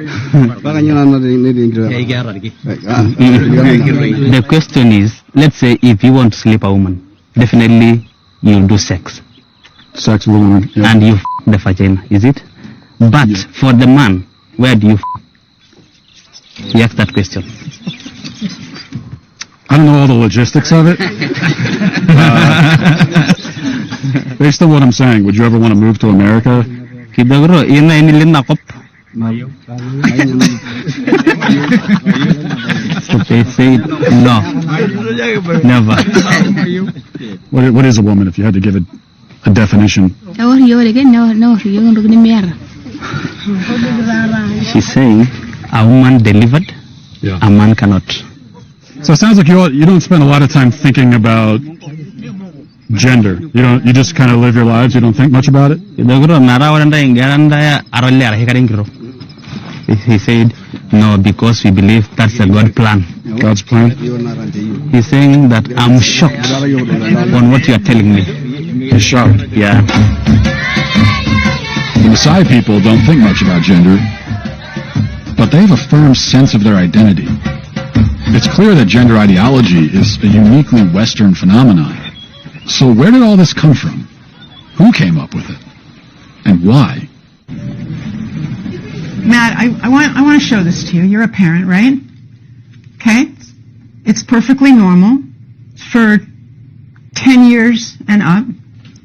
The question is, let's say if you want to sleep a woman, definitely you'll do sex. Sex with a woman, yeah. And you the vagina, is it? But for the man, where do you He asked that question. I don't know all the logistics of it. Based on what I'm saying, would you ever want to move to America? They say no, never. What is a woman, if you had to give it a definition? She's saying a woman delivered, a man cannot. So it sounds like you don't spend a lot of time thinking about gender. You just kind of live your lives. You don't think much about it. He said no, because we believe that's a God plan. God's plan? He's saying that I'm shocked on what you are telling me. You're shocked? Yeah. The Maasai people don't think much about gender, but they have a firm sense of their identity. It's clear that gender ideology is a uniquely Western phenomenon. So where did all this come from? Who came up with it? And why? Matt, I want to show this to you. You're a parent, right? Okay? It's perfectly normal for 10 years and up.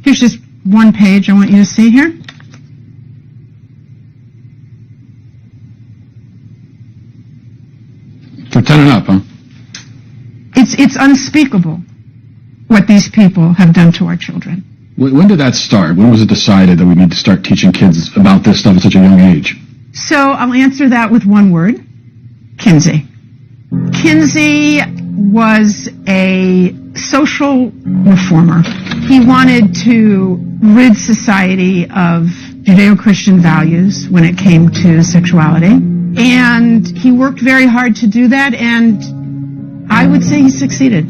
Here's just one page I want you to see here. For 10 and up, huh? It's unspeakable what these people have done to our children. When did that start? When was it decided that we need to start teaching kids about this stuff at such a young age? So I'll answer that with one word: Kinsey. Kinsey was a social reformer. He wanted to rid society of Judeo-Christian values when it came to sexuality. And he worked very hard to do that, and I would say he succeeded.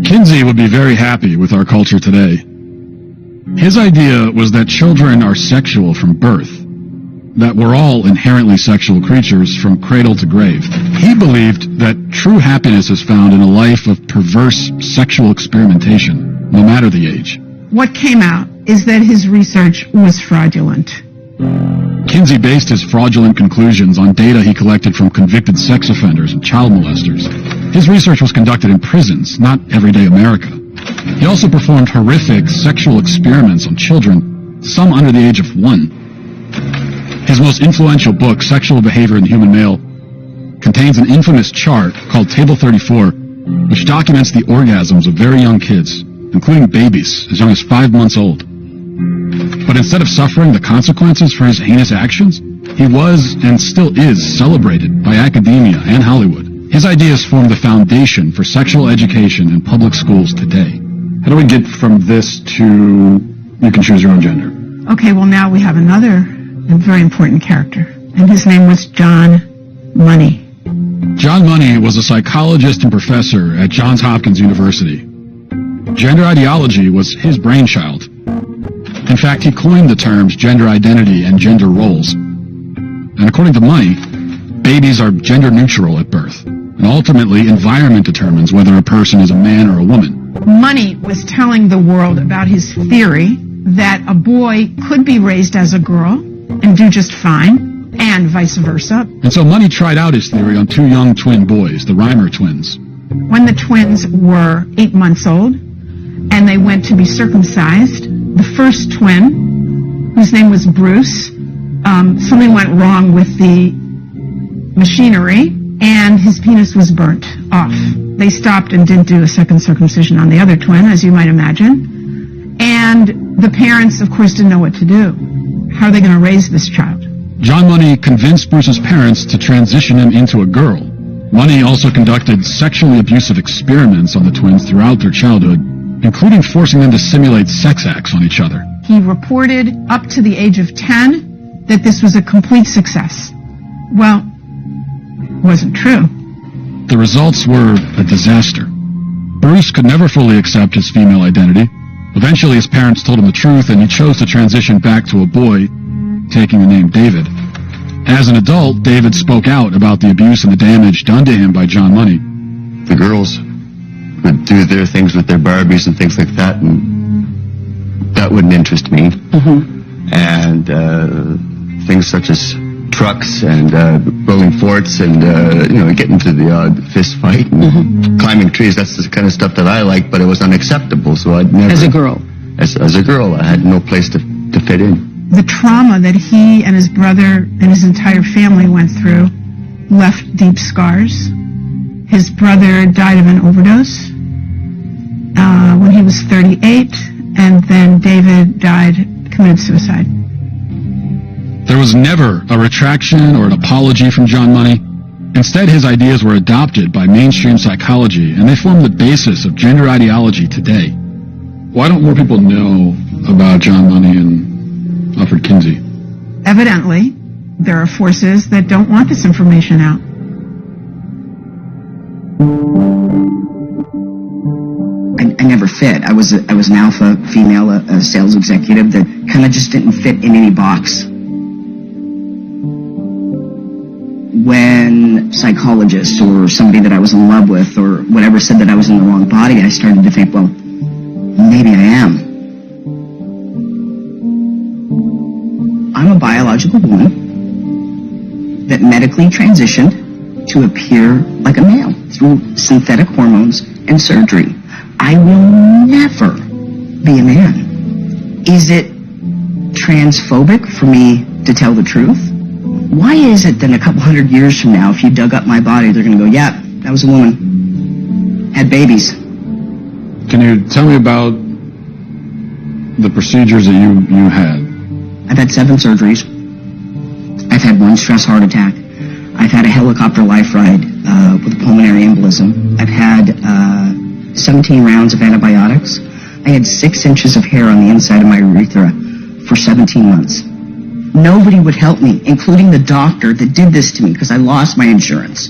Kinsey would be very happy with our culture today. His idea was that children are sexual from birth, that we're all inherently sexual creatures from cradle to grave. He believed that true happiness is found in a life of perverse sexual experimentation, no matter the age. What came out is that his research was fraudulent. Kinsey based his fraudulent conclusions on data he collected from convicted sex offenders and child molesters. His research was conducted in prisons, not everyday America. He also performed horrific sexual experiments on children, some under the age of 1. His most influential book, Sexual Behavior in the Human Male, contains an infamous chart called Table 34, which documents the orgasms of very young kids, including babies as young as 5 months old. But instead of suffering the consequences for his heinous actions, he was and still is celebrated by academia and Hollywood. His ideas form the foundation for sexual education in public schools today. How do we get from this to you can choose your own gender? Okay, well now we have another very important character, and his name was John Money. John Money was a psychologist and professor at Johns Hopkins University. Gender ideology was his brainchild. In fact, he coined the terms gender identity and gender roles. And according to Money, babies are gender neutral at birth. And ultimately, environment determines whether a person is a man or a woman. Money was telling the world about his theory that a boy could be raised as a girl and do just fine, and vice versa. And so Money tried out his theory on 2 young twin boys, the Reimer twins. When the twins were 8 months old, and they went to be circumcised, the first twin, whose name was Bruce, something went wrong with the machinery, and his penis was burnt off. They stopped and didn't do a second circumcision on the other twin, as you might imagine. And the parents, of course, didn't know what to do. How are they going to raise this child? John Money convinced Bruce's parents to transition him into a girl. Money also conducted sexually abusive experiments on the twins throughout their childhood, including forcing them to simulate sex acts on each other. He reported up to the age of 10 that this was a complete success. Well, it wasn't true. The results were a disaster. Bruce could never fully accept his female identity. Eventually, his parents told him the truth, and he chose to transition back to a boy, taking the name David. As an adult, David spoke out about the abuse and the damage done to him by John Money. The girls would do their things with their Barbies and things like that, and that wouldn't interest me. And things such as trucks and building forts and getting into the odd fist fight and climbing trees, that's the kind of stuff that I like, but it was unacceptable, so I'd never... As a girl? As a girl, I had no place to fit in. The trauma that he and his brother and his entire family went through left deep scars. His brother died of an overdose when he was 38, and then David committed suicide. There was never a retraction or an apology from John Money. Instead, his ideas were adopted by mainstream psychology, and they form the basis of gender ideology today. Why don't more people know about John Money and Alfred Kinsey? Evidently, there are forces that don't want this information out. I never fit. I was an alpha female, a sales executive that kind of just didn't fit in any box. When psychologists or somebody that I was in love with or whatever said that I was in the wrong body, I started to think, well, maybe I am. I'm a biological woman that medically transitioned to appear like a male through synthetic hormones and surgery. I will never be a man. Is it transphobic for me to tell the truth? Why is it that a couple hundred years from now, if you dug up my body, they're going to go, yeah, that was a woman, had babies? Can you tell me about the procedures that you had? I've had 7 surgeries. I've had 1 stress heart attack. I've had a helicopter life ride with a pulmonary embolism. I've had 17 rounds of antibiotics. I had 6 inches of hair on the inside of my urethra for 17 months. Nobody would help me, including the doctor that did this to me because I lost my insurance.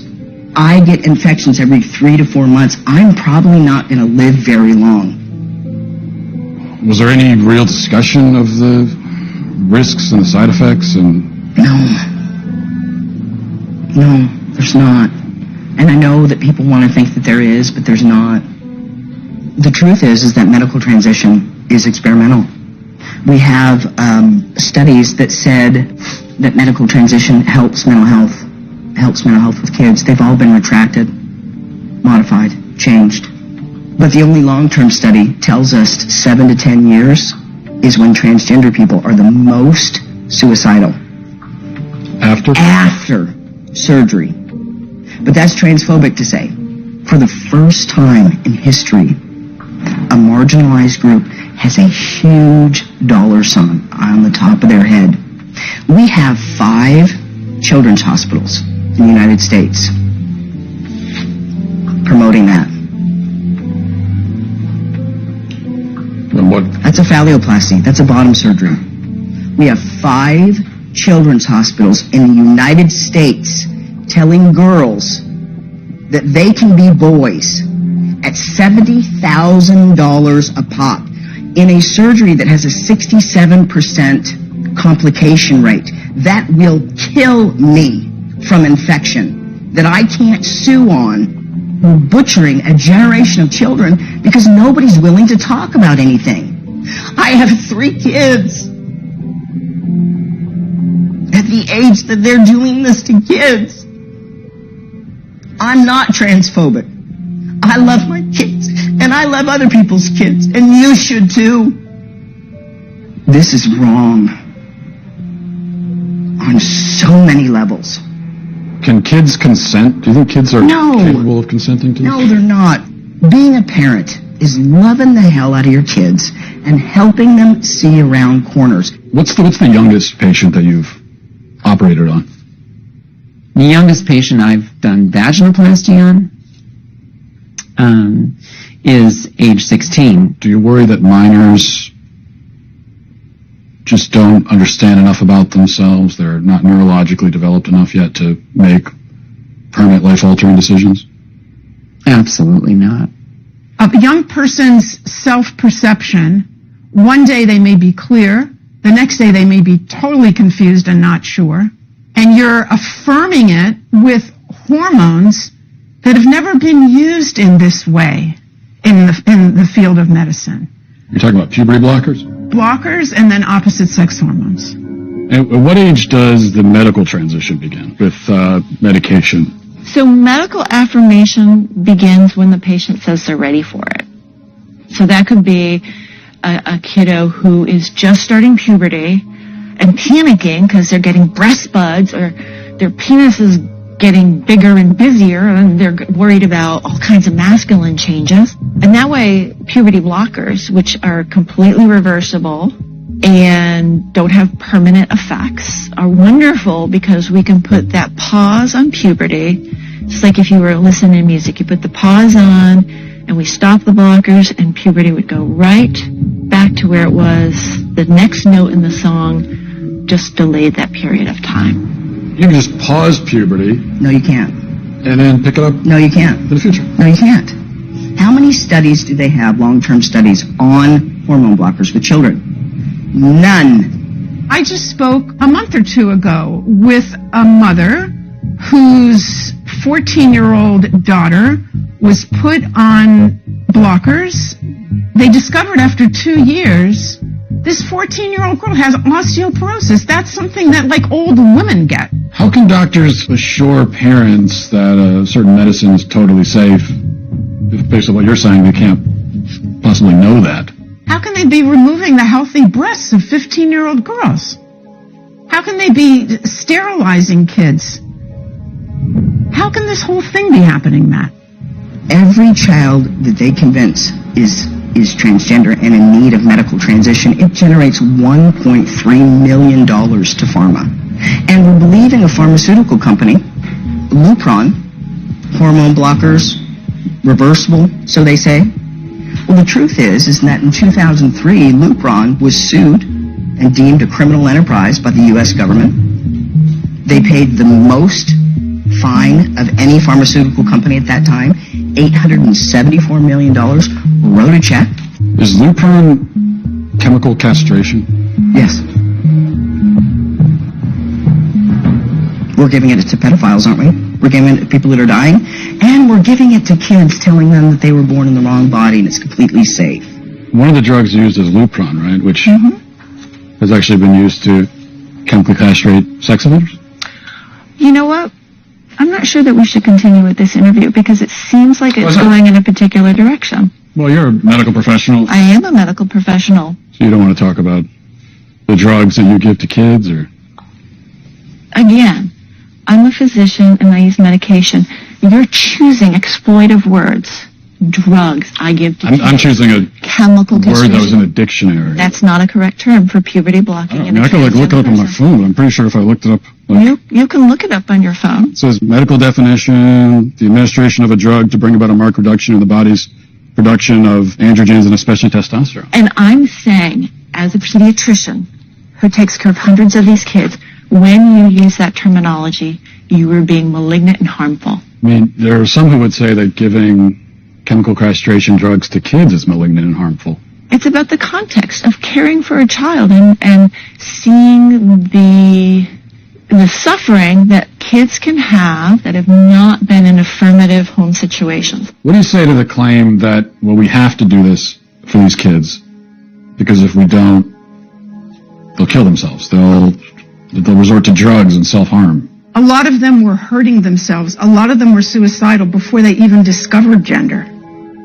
I get infections every 3 to 4 months. I'm probably not going to live very long. Was there any real discussion of the risks and the side effects? No, there's not. And I know that people want to think that there is, but there's not. The truth is that medical transition is experimental. We have studies that said that medical transition helps mental health with kids. They've all been retracted, modified, changed. But the only long-term study tells us 7 to 10 years is when transgender people are the most suicidal. After surgery. But that's transphobic to say. For the first time in history, a marginalized group has a huge dollar sign on the top of their head. We have 5 children's hospitals in the United States promoting that. That's a phalloplasty. That's a bottom surgery. We have 5 children's hospitals in the United States telling girls that they can be boys at $70,000 a pop in a surgery that has a 67% complication rate. That will kill me from infection that I can't sue on, butchering a generation of children because nobody's willing to talk about anything. I have 3 kids at the age that they're doing this to kids. I'm not transphobic. I love my kids, and I love other people's kids, and you should too. This is wrong on so many levels. Can kids consent? Do you think kids are capable of consenting to this? No, they're not. Being a parent is loving the hell out of your kids and helping them see around corners. What's the youngest patient that you've operated on? The youngest patient I've done vaginoplasty on is age 16. Do you worry that minors just don't understand enough about themselves? They're not neurologically developed enough yet to make permanent life-altering decisions? Absolutely not. A young person's self-perception, one day they may be clear, the next day they may be totally confused and not sure, and you're affirming it with hormones that have never been used in this way in the field of medicine. You're talking about puberty blockers? Blockers and then opposite sex hormones. At what age does the medical transition begin with medication? So medical affirmation begins when the patient says they're ready for it. So that could be a kiddo who is just starting puberty and panicking because they're getting breast buds or their penis is getting bigger and busier and they're worried about all kinds of masculine changes. And that way, puberty blockers, which are completely reversible and don't have permanent effects, are wonderful because we can put that pause on puberty. It's like if you were listening to music, you put the pause on and we stop the blockers and puberty would go right back to where it was. The next note in the song just delayed that period of time. You can just pause puberty. No, you can't. And then pick it up. No, you can't. In the future. No, you can't. How many studies do they have, long-term studies, on hormone blockers with children? None. I just spoke a month or two ago with a mother whose 14-year-old daughter was put on blockers. They discovered after 2 years this 14-year-old girl has osteoporosis. That's something that, like, old women get. How can doctors assure parents that a certain medicine is totally safe? If, based on what you're saying, they can't possibly know that. How can they be removing the healthy breasts of 15-year-old girls? How can they be sterilizing kids? How can this whole thing be happening, Matt? Every child that they convince is transgender and in need of medical transition, it generates $1.3 million to pharma. And we're believing a pharmaceutical company, Lupron, hormone blockers, reversible, so they say. Well, the truth is that in 2003, Lupron was sued and deemed a criminal enterprise by the U.S. government. They paid the most fine of any pharmaceutical company at that time, $874 million, wrote a check. Is Lupron chemical castration? Yes. We're giving it to pedophiles, aren't we? We're giving it to people that are dying, and we're giving it to kids, telling them that they were born in the wrong body and it's completely safe. One of the drugs used is Lupron, right? Which has actually been used to chemically castrate sex offenders? You know what? I'm not sure that we should continue with this interview because it seems like it's going in a particular direction. Well, you're a medical professional. I am a medical professional. So you don't want to talk about the drugs that you give to kids, or? Again, I'm a physician and I use medication. You're choosing exploitive words. Drugs I give to kids. I'm choosing a chemical word that was in a dictionary. That's not a correct term for puberty blocking. I could look it up on my phone, but I'm pretty sure if I looked it up. You can look it up on your phone. It says medical definition, the administration of a drug to bring about a marked reduction in the body's production of androgens and especially testosterone. And I'm saying, as a pediatrician who takes care of hundreds of these kids, when you use that terminology, you are being malignant and harmful. I mean, there are some who would say that giving chemical castration drugs to kids is malignant and harmful. It's about the context of caring for a child and seeing the suffering that kids can have that have not been in affirmative home situations. What do you say to the claim that, well, we have to do this for these kids because if we don't, they'll kill themselves. They'll resort to drugs and self-harm. A lot of them were hurting themselves. A lot of them were suicidal before they even discovered gender.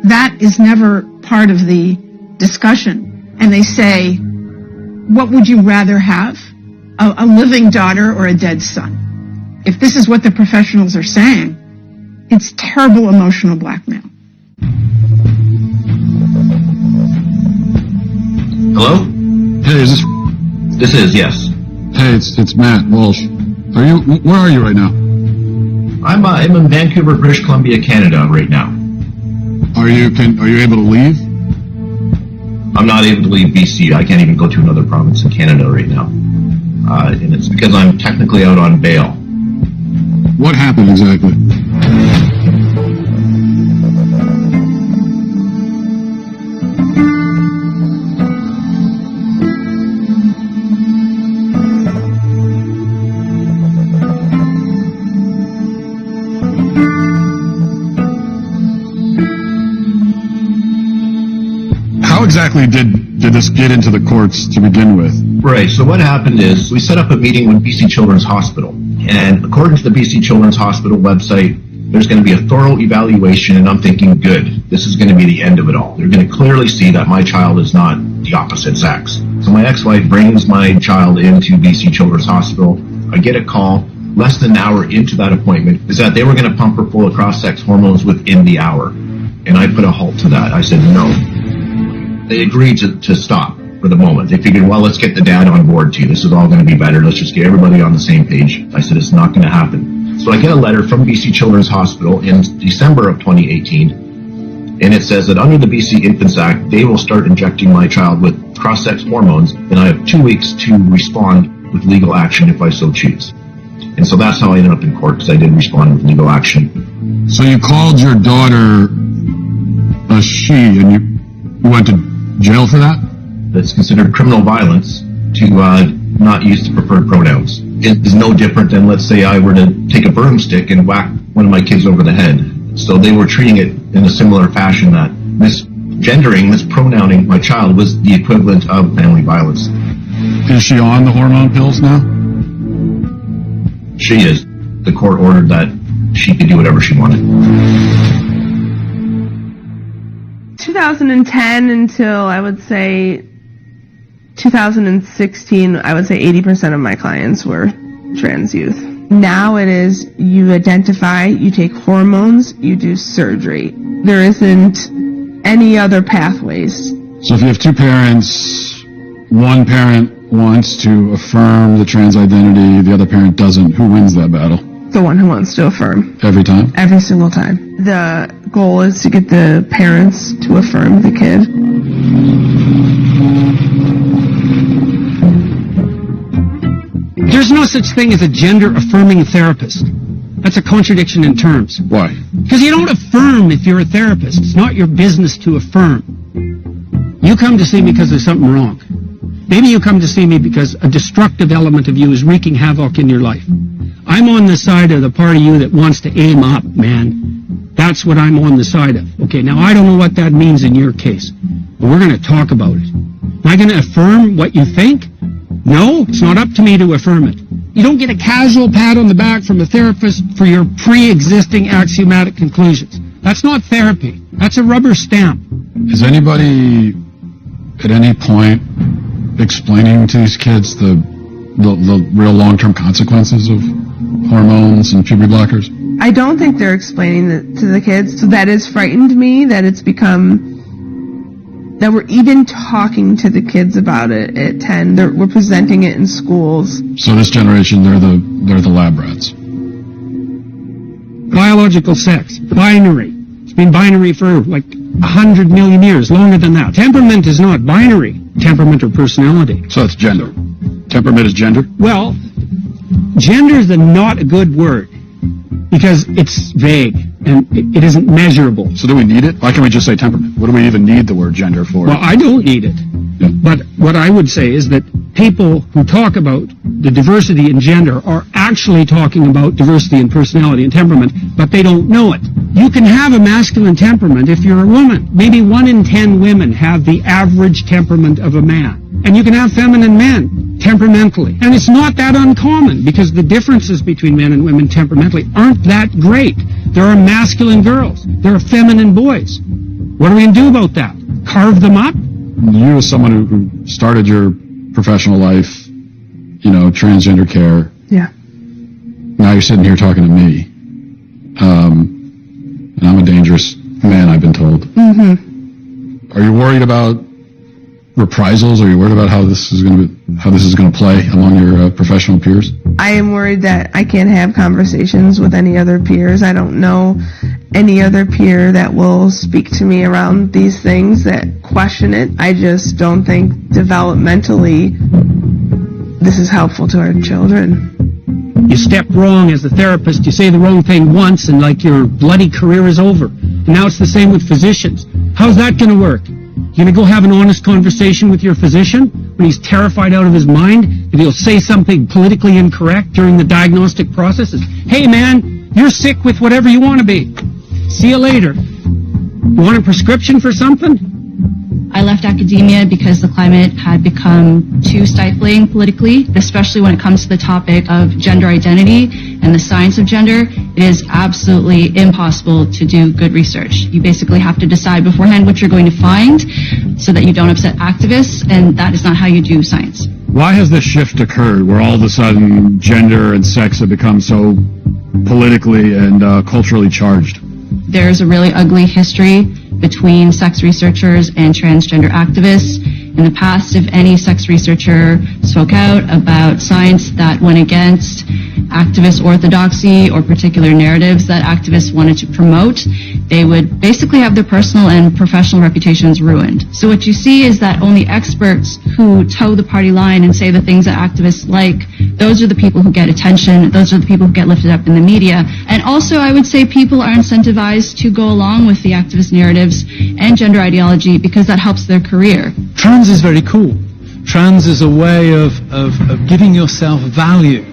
That is never part of the discussion. And they say, what would you rather have? A living daughter or a dead son? If this is what the professionals are saying, it's terrible emotional blackmail. Hello? Hey, is this... This is, yes. Hey, it's Matt Walsh. Where are you right now? I'm in Vancouver, British Columbia, Canada right now. Are you able to leave? I'm not able to leave BC. I can't even go to another province in Canada right now. And it's because I'm technically out on bail. What happened exactly? How exactly did this get into the courts to begin with? Right, so what happened is we set up a meeting with BC Children's Hospital. And according to the BC Children's Hospital website, There's going to be a thorough evaluation, and I'm thinking, good, this is going to be the end of it all. They're going to clearly see that my child is not the opposite sex. So my ex-wife brings my child into BC Children's Hospital. I get a call less than an hour into that appointment is that they were going to pump her full of cross-sex hormones within the hour. And I put a halt to that. I said, no. They agreed to stop for the moment. They figured, well, let's get the dad on board too. This is all going to be better. Let's just get everybody on the same page. I said, it's not going to happen. So I get a letter from BC Children's Hospital in December of 2018, and it says that under the BC Infants Act, they will start injecting my child with cross-sex hormones, and I have 2 weeks to respond with legal action if I so choose. And so that's how I ended up in court, because I did respond with legal action. So you called your daughter a she, and you went to jail for that? That's considered criminal violence to not use the preferred pronouns. It is no different than, let's say, I were to take a broomstick and whack one of my kids over the head. So they were treating it in a similar fashion, that misgendering, mispronouncing my child was the equivalent of family violence. Is she on the hormone pills now? She is. The court ordered that she could do whatever she wanted. 2010 until, I would say, 2016, I would say 80% of my clients were trans youth. Now it is, you identify, you take hormones, you do surgery. There isn't any other pathways. So if you have two parents, one parent wants to affirm the trans identity, the other parent doesn't, who wins that battle? The one who wants to affirm. Every time? Every single time. The goal is to get the parents to affirm the kid. There's no such thing as a gender-affirming therapist. That's a contradiction in terms. Why? Because you don't affirm if you're a therapist. It's not your business to affirm. You come to see me because there's something wrong. Maybe you come to see me because a destructive element of you is wreaking havoc in your life. I'm on the side of the part of you that wants to aim up, man. That's what I'm on the side of. Okay, now I don't know what that means in your case, but we're going to talk about it. Am I going to affirm what you think? No, it's not up to me to affirm it. You don't get a casual pat on the back from a therapist for your pre-existing axiomatic conclusions. That's not therapy. That's a rubber stamp. Is anybody at any point explaining to these kids the real long-term consequences of hormones and puberty blockers? I don't think they're explaining it to the kids, so that has frightened me, that it's become, that we're even talking to the kids about it at 10. We're presenting it in schools. So this generation, they're the lab rats. Biological sex, binary. It's been binary for like 100 million years, longer than that. Temperament is not binary, temperament or personality. So it's gender. Temperament is gender? Well, gender is not a good word because it's vague and it isn't measurable. So do we need it? Why can't we just say temperament? What do we even need the word gender for? Well, I don't need it. Yeah. But what I would say is that people who talk about the diversity in gender are actually talking about diversity in personality and temperament, but they don't know it. You can have a masculine temperament if you're a woman. Maybe 1 in 10 women have the average temperament of a man. And you can have feminine men temperamentally. And it's not that uncommon because the differences between men and women temperamentally aren't that great. There are masculine girls. There are feminine boys. What are we going to do about that? Carve them up? You, as someone who started your professional life, transgender care. Yeah. Now you're sitting here talking to me. And I'm a dangerous man, I've been told. Mm-hmm. Are you worried about reprisals? Are you worried about how this is going to play among your professional peers? I am worried that I can't have conversations with any other peers. I don't know any other peer that will speak to me around these things that question it. I just don't think developmentally this is helpful to our children. You step wrong as a therapist, you say the wrong thing once and like your bloody career is over. And now it's the same with physicians. How's that going to work? You're going to go have an honest conversation with your physician when he's terrified out of his mind and he'll say something politically incorrect during the diagnostic process? Hey man, you're sick with whatever you want to be. See you later. You want a prescription for something? I left academia because the climate had become too stifling politically, especially when it comes to the topic of gender identity and the science of gender. It is absolutely impossible to do good research. You basically have to decide beforehand what you're going to find so that you don't upset activists, and that is not how you do science. Why has this shift occurred where all of a sudden gender and sex have become so politically and culturally charged? There's a really ugly history between sex researchers and transgender activists. In the past, if any sex researcher spoke out about science that went against activist orthodoxy or particular narratives that activists wanted to promote, they would basically have their personal and professional reputations ruined. So what you see is that only experts who toe the party line and say the things that activists like, those are the people who get attention, those are the people who get lifted up in the media. And also, I would say people are incentivized to go along with the activist narratives and gender ideology because that helps their career. Trans is very cool. Trans is a way of giving yourself value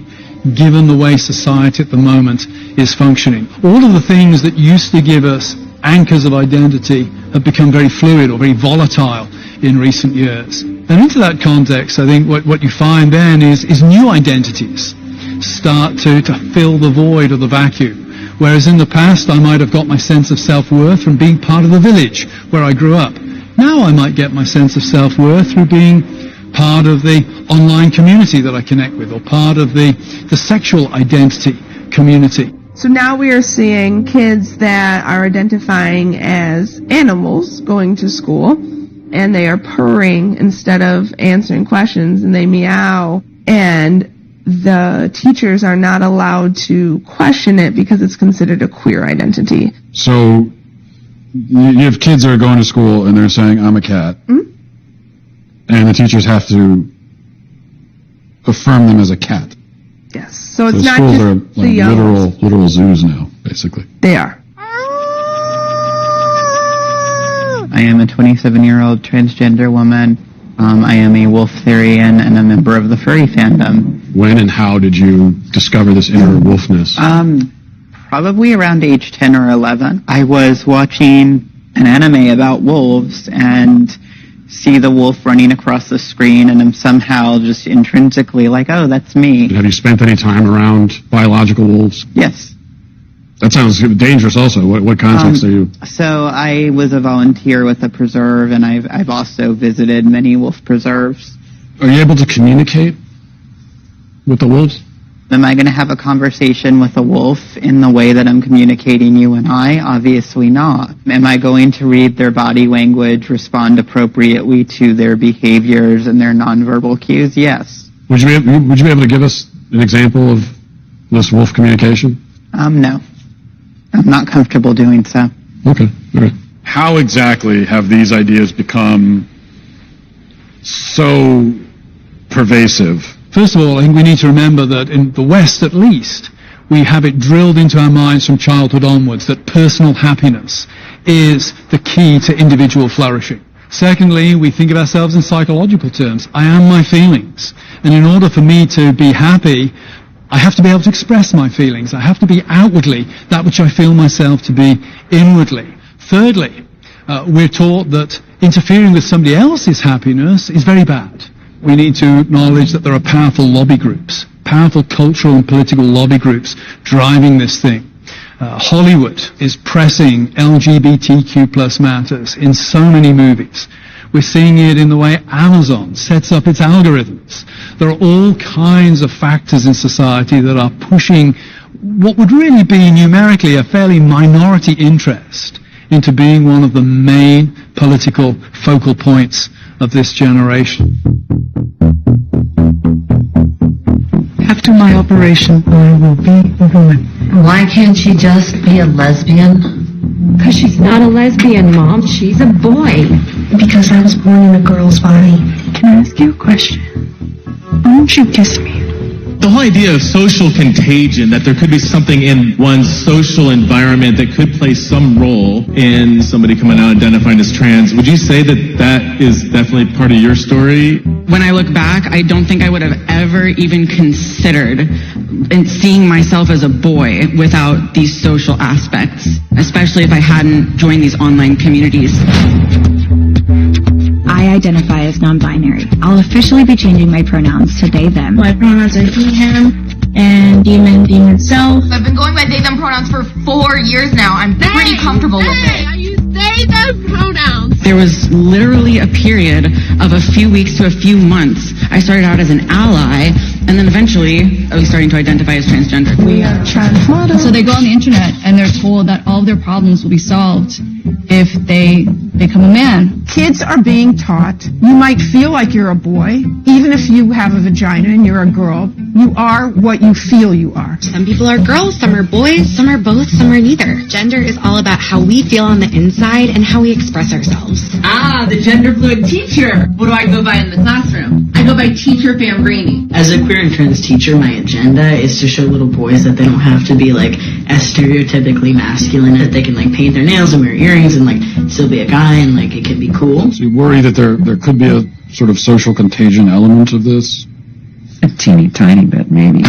given the way society at the moment is functioning. All of the things that used to give us anchors of identity have become very fluid or very volatile in recent years. And into that context, I think what you find then is new identities start to fill the void or the vacuum. Whereas in the past, I might have got my sense of self-worth from being part of the village where I grew up. Now I might get my sense of self-worth through being part of the online community that I connect with, or part of the sexual identity community. So now we are seeing kids that are identifying as animals going to school, and they are purring instead of answering questions, and they meow, and the teachers are not allowed to question it because it's considered a queer identity. So you have kids that are going to school and they're saying, I'm a cat. Mm-hmm. And the teachers have to affirm them as a cat. Yes. So it's not schools just are the young. literal zoos now, basically. They are. I am a 27-year-old transgender woman. I am a wolf therian and a member of the furry fandom. When and how did you discover this inner wolfness? Probably around age 10 or 11. I was watching an anime about wolves and see the wolf running across the screen, and I'm somehow just intrinsically like, oh, that's me. Have you spent any time around biological wolves? Yes. That sounds dangerous also. What context are you? So I was a volunteer with a preserve, and I've also visited many wolf preserves. Are you able to communicate with the wolves? Am I going to have a conversation with a wolf in the way that I'm communicating you and I? Obviously not. Am I going to read their body language, respond appropriately to their behaviors and their nonverbal cues? Yes. Would you be able to give us an example of this wolf communication? No. I'm not comfortable doing so. Okay. All right. How exactly have these ideas become so pervasive? First of all, I think we need to remember that in the West, at least, we have it drilled into our minds from childhood onwards that personal happiness is the key to individual flourishing. Secondly, we think of ourselves in psychological terms. I am my feelings. And in order for me to be happy, I have to be able to express my feelings. I have to be outwardly that which I feel myself to be inwardly. Thirdly, we're taught that interfering with somebody else's happiness is very bad. We need to acknowledge that there are powerful lobby groups, powerful cultural and political lobby groups driving this thing. Hollywood is pressing LGBTQ plus matters in so many movies. We're seeing it in the way Amazon sets up its algorithms. There are all kinds of factors in society that are pushing what would really be numerically a fairly minority interest into being one of the main political focal points of this generation. After my operation, I will be a woman. Why can't she just be a lesbian? Because she's not a lesbian, Mom. She's a boy. Because I was born in a girl's body. Can I ask you a question? Why don't you kiss me? The whole idea of social contagion, that there could be something in one's social environment that could play some role in somebody coming out identifying as trans, would you say that that is definitely part of your story? When I look back, I don't think I would have ever even considered seeing myself as a boy without these social aspects, especially if I hadn't joined these online communities. I identify as non-binary. I'll officially be changing my pronouns to they, them. My pronouns are he, him, and demon, demon self. I've been going by they, them pronouns for 4 years now. I'm pretty comfortable with it. I use they, them pronouns. There was literally a period of a few weeks to a few months. I started out as an ally, and then eventually I was starting to identify as transgender. We are trans models. So they go on the internet and they're told that all of their problems will be solved if they become a man. Kids are being taught you might feel like you're a boy, even if you have a vagina and you're a girl. You are what you feel you are. Some people are girls, some are boys, some are both, some are neither. Gender is all about how we feel on the inside and how we express ourselves. Ah, the gender fluid teacher. What do I go by in the classroom? I go by Teacher Fambrini. As a queer and trans teacher, my agenda is to show little boys that they don't have to be like as stereotypically masculine, that they can like paint their nails and wear earrings and like still be a guy and like it can be cool. So you worry that there could be a sort of social contagion element of this? A teeny tiny bit, maybe.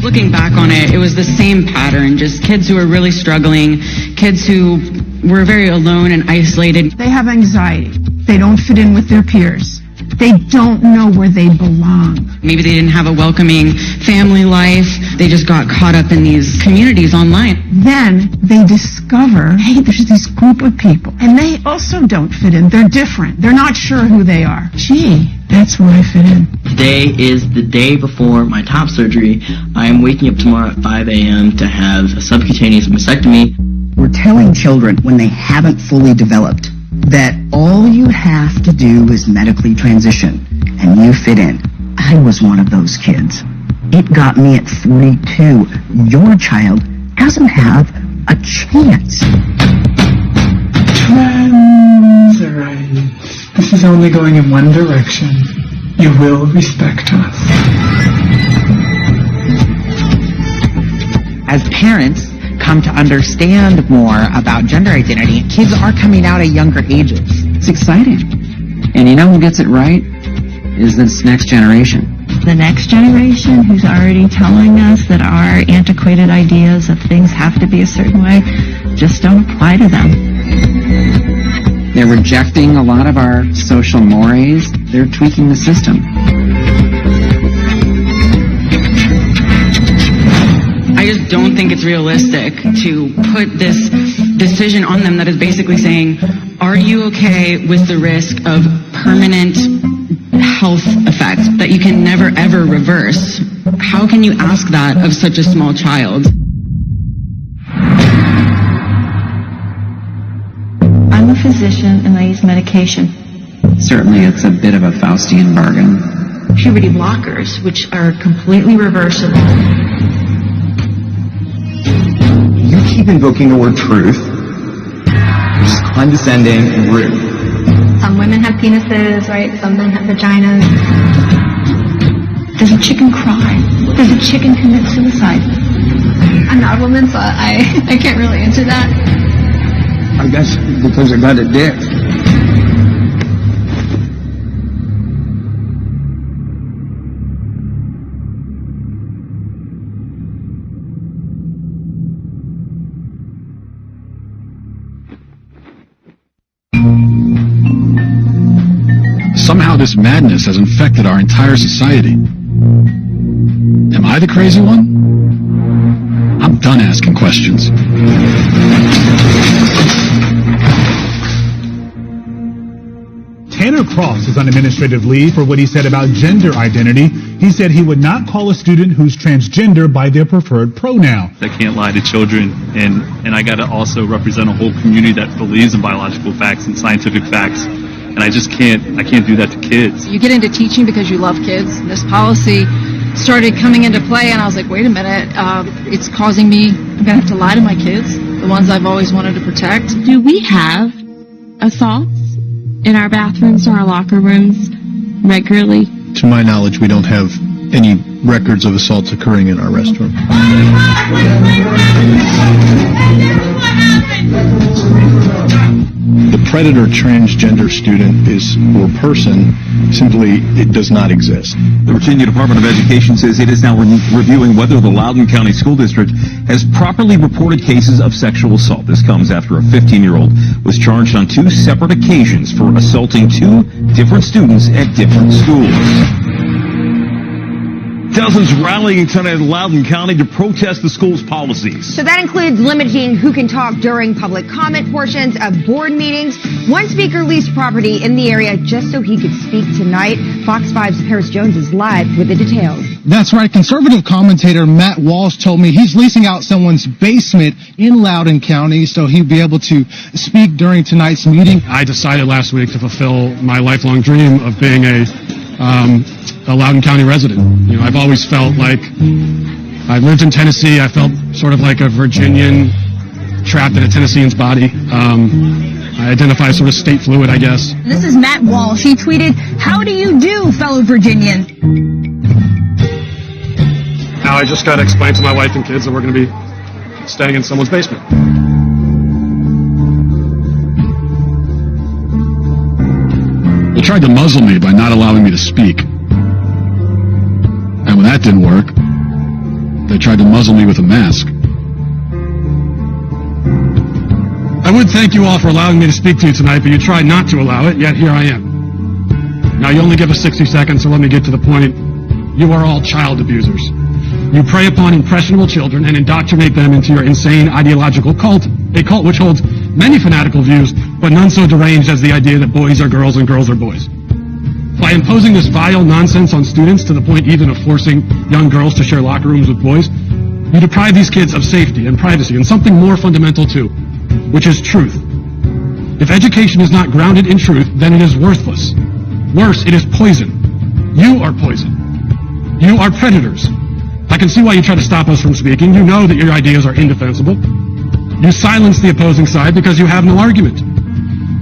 Looking back on it, it was the same pattern, just kids who were really struggling, kids who were very alone and isolated. They have anxiety. They don't fit in with their peers. They don't know where they belong. Maybe they didn't have a welcoming family life. They just got caught up in these communities online. Then they discover, hey, there's this group of people, and they also don't fit in. They're different. They're not sure who they are. Gee, that's where I fit in. Today is the day before my top surgery. I am waking up tomorrow at 5 a.m. to have a subcutaneous mastectomy. We're telling children when they haven't fully developed that all you have to do is medically transition and you fit in. I was one of those kids. It got me at 42. Your child doesn't have a chance. Transition. This is only going in one direction. You will respect us. As parents come to understand more about gender identity, kids are coming out at younger ages. It's exciting. And you know who gets it right? Is this next generation. The next generation who's already telling us that our antiquated ideas of things have to be a certain way just don't apply to them. They're rejecting a lot of our social mores. They're tweaking the system. I just don't think it's realistic to put this decision on them that is basically saying, are you okay with the risk of permanent health effects that you can never ever reverse? How can you ask that of such a small child? I'm a physician and I use medication. Certainly it's a bit of a Faustian bargain. Puberty blockers, which are completely reversible. You keep invoking the word truth, which is condescending and rude. Some women have penises, right? Some men have vaginas. Does a chicken cry? Does a chicken commit suicide? I'm not a woman, so I can't really answer that. I guess because I got a dick. Somehow this madness has infected our entire society. Am I the crazy one? I'm done asking questions. Tanner Cross is on administrative leave for what he said about gender identity. He said he would not call a student who's transgender by their preferred pronoun. I can't lie to children, and I got to also represent a whole community that believes in biological facts and scientific facts. And I can't do that to kids. You get into teaching because you love kids. This policy started coming into play, and I was like, wait a minute, it's causing me, I'm going to have to lie to my kids, the ones I've always wanted to protect. Do we have assaults in our bathrooms or our locker rooms regularly? To my knowledge, we don't have any records of assaults occurring in our restroom. The predator transgender student or person, simply it does not exist. The Virginia Department of Education says it is now reviewing whether the Loudoun County School District has properly reported cases of sexual assault. This comes after a 15-year-old was charged on 2 separate occasions for assaulting 2 different students at different schools. Dozens rallying tonight in Loudoun County to protest the school's policies. So that includes limiting who can talk during public comment portions of board meetings. One speaker leased property in the area just so he could speak tonight. Fox 5's Paris Jones is live with the details. That's right. Conservative commentator Matt Walsh told me he's leasing out someone's basement in Loudoun County so he'd be able to speak during tonight's meeting. I decided last week to fulfill my lifelong dream of being a Loudoun County resident. You know, I've always felt like I lived in Tennessee. I felt sort of like a Virginian trapped in a Tennessean's body. I identify as sort of state fluid, I guess. This is Matt Walsh. He tweeted, "How do you do, fellow Virginian?" Now I just got to explain to my wife and kids that we're going to be staying in someone's basement. They tried to muzzle me by not allowing me to speak. And when that didn't work, they tried to muzzle me with a mask. I would thank you all for allowing me to speak to you tonight, but you tried not to allow it, yet here I am. Now you only give us 60 seconds, so let me get to the point. You are all child abusers. You prey upon impressionable children and indoctrinate them into your insane ideological cult, a cult which holds many fanatical views, but none so deranged as the idea that boys are girls and girls are boys. By imposing this vile nonsense on students to the point even of forcing young girls to share locker rooms with boys, you deprive these kids of safety and privacy and something more fundamental too, which is truth. If education is not grounded in truth, then it is worthless. Worse, it is poison. You are poison. You are predators. I can see why you try to stop us from speaking. You know that your ideas are indefensible. You silence the opposing side because you have no argument.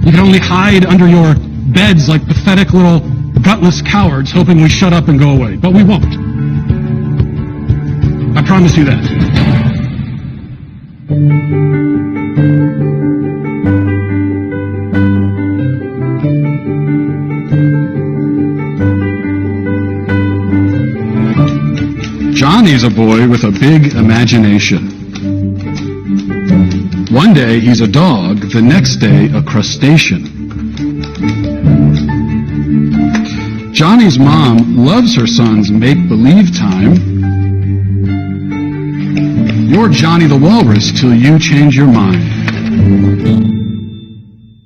You can only hide under your beds like pathetic little gutless cowards hoping we shut up and go away. But we won't. I promise you that. Johnny's a boy with a big imagination. One day he's a dog, the next day a crustacean. Johnny's mom loves her son's make-believe time. You're Johnny the Walrus till you change your mind.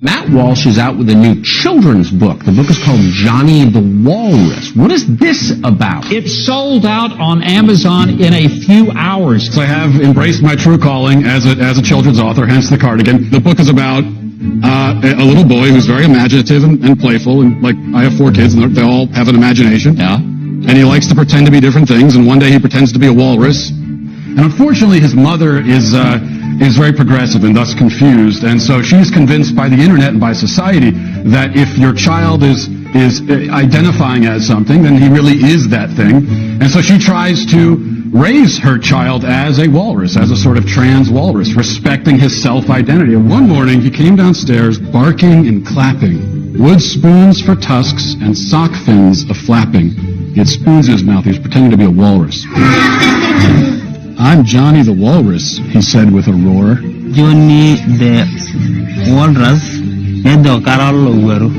Matt Walsh is out with a new children's book. The book is called Johnny the Walrus. What is this about? It sold out on Amazon in a few hours. So I have embraced my true calling as a children's author, hence the cardigan. The book is about a little boy who's very imaginative and playful, and like I have 4 kids, and they all have an imagination. Yeah. And he likes to pretend to be different things, and one day he pretends to be a walrus. And unfortunately, his mother is very progressive and thus confused, and so she's convinced by the internet and by society that if your child is identifying as something, then he really is that thing. And so she tries to raise her child as a walrus, as a sort of trans walrus, respecting his self-identity. And one morning, he came downstairs barking and clapping, wood spoons for tusks and sock fins a-flapping. He had spoons in his mouth. He was pretending to be a walrus. I'm Johnny the Walrus, he said with a roar. Johnny the Walrus, Nedo Carolo Gueru.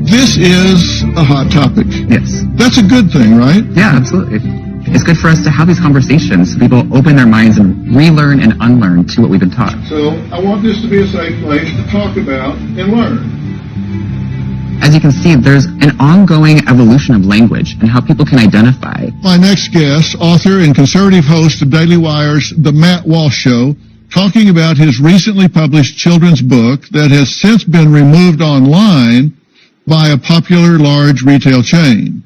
This is a hot topic. Yes. That's a good thing, right? Yeah, absolutely. It's good for us to have these conversations so people open their minds and relearn and unlearn to what we've been taught. So I want this to be a safe place to talk about and learn. As you can see, there's an ongoing evolution of language and how people can identify. My next guest, author and conservative host of Daily Wire's The Matt Walsh Show, talking about his recently published children's book that has since been removed online by a popular large retail chain.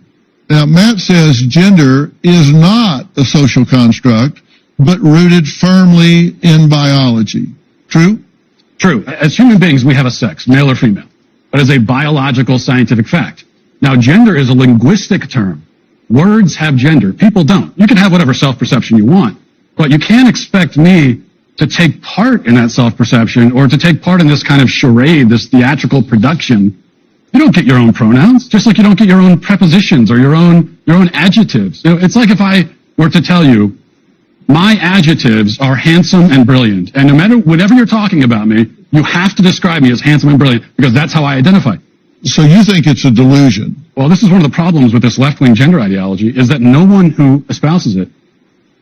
Now, Matt says gender is not a social construct, but rooted firmly in biology. True? True. As human beings, we have a sex, male or female. But as a biological scientific fact. Now, gender is a linguistic term. Words have gender. People don't. You can have whatever self-perception you want, but you can't expect me to take part in that self-perception or to take part in this kind of charade, this theatrical production, you don't get your own pronouns, just like you don't get your own prepositions or your own adjectives. You know, it's like if I were to tell you, my adjectives are handsome and brilliant, and no matter whatever you're talking about me, you have to describe me as handsome and brilliant because that's how I identify. So you think it's a delusion? Well, this is one of the problems with this left-wing gender ideology, is that no one who espouses it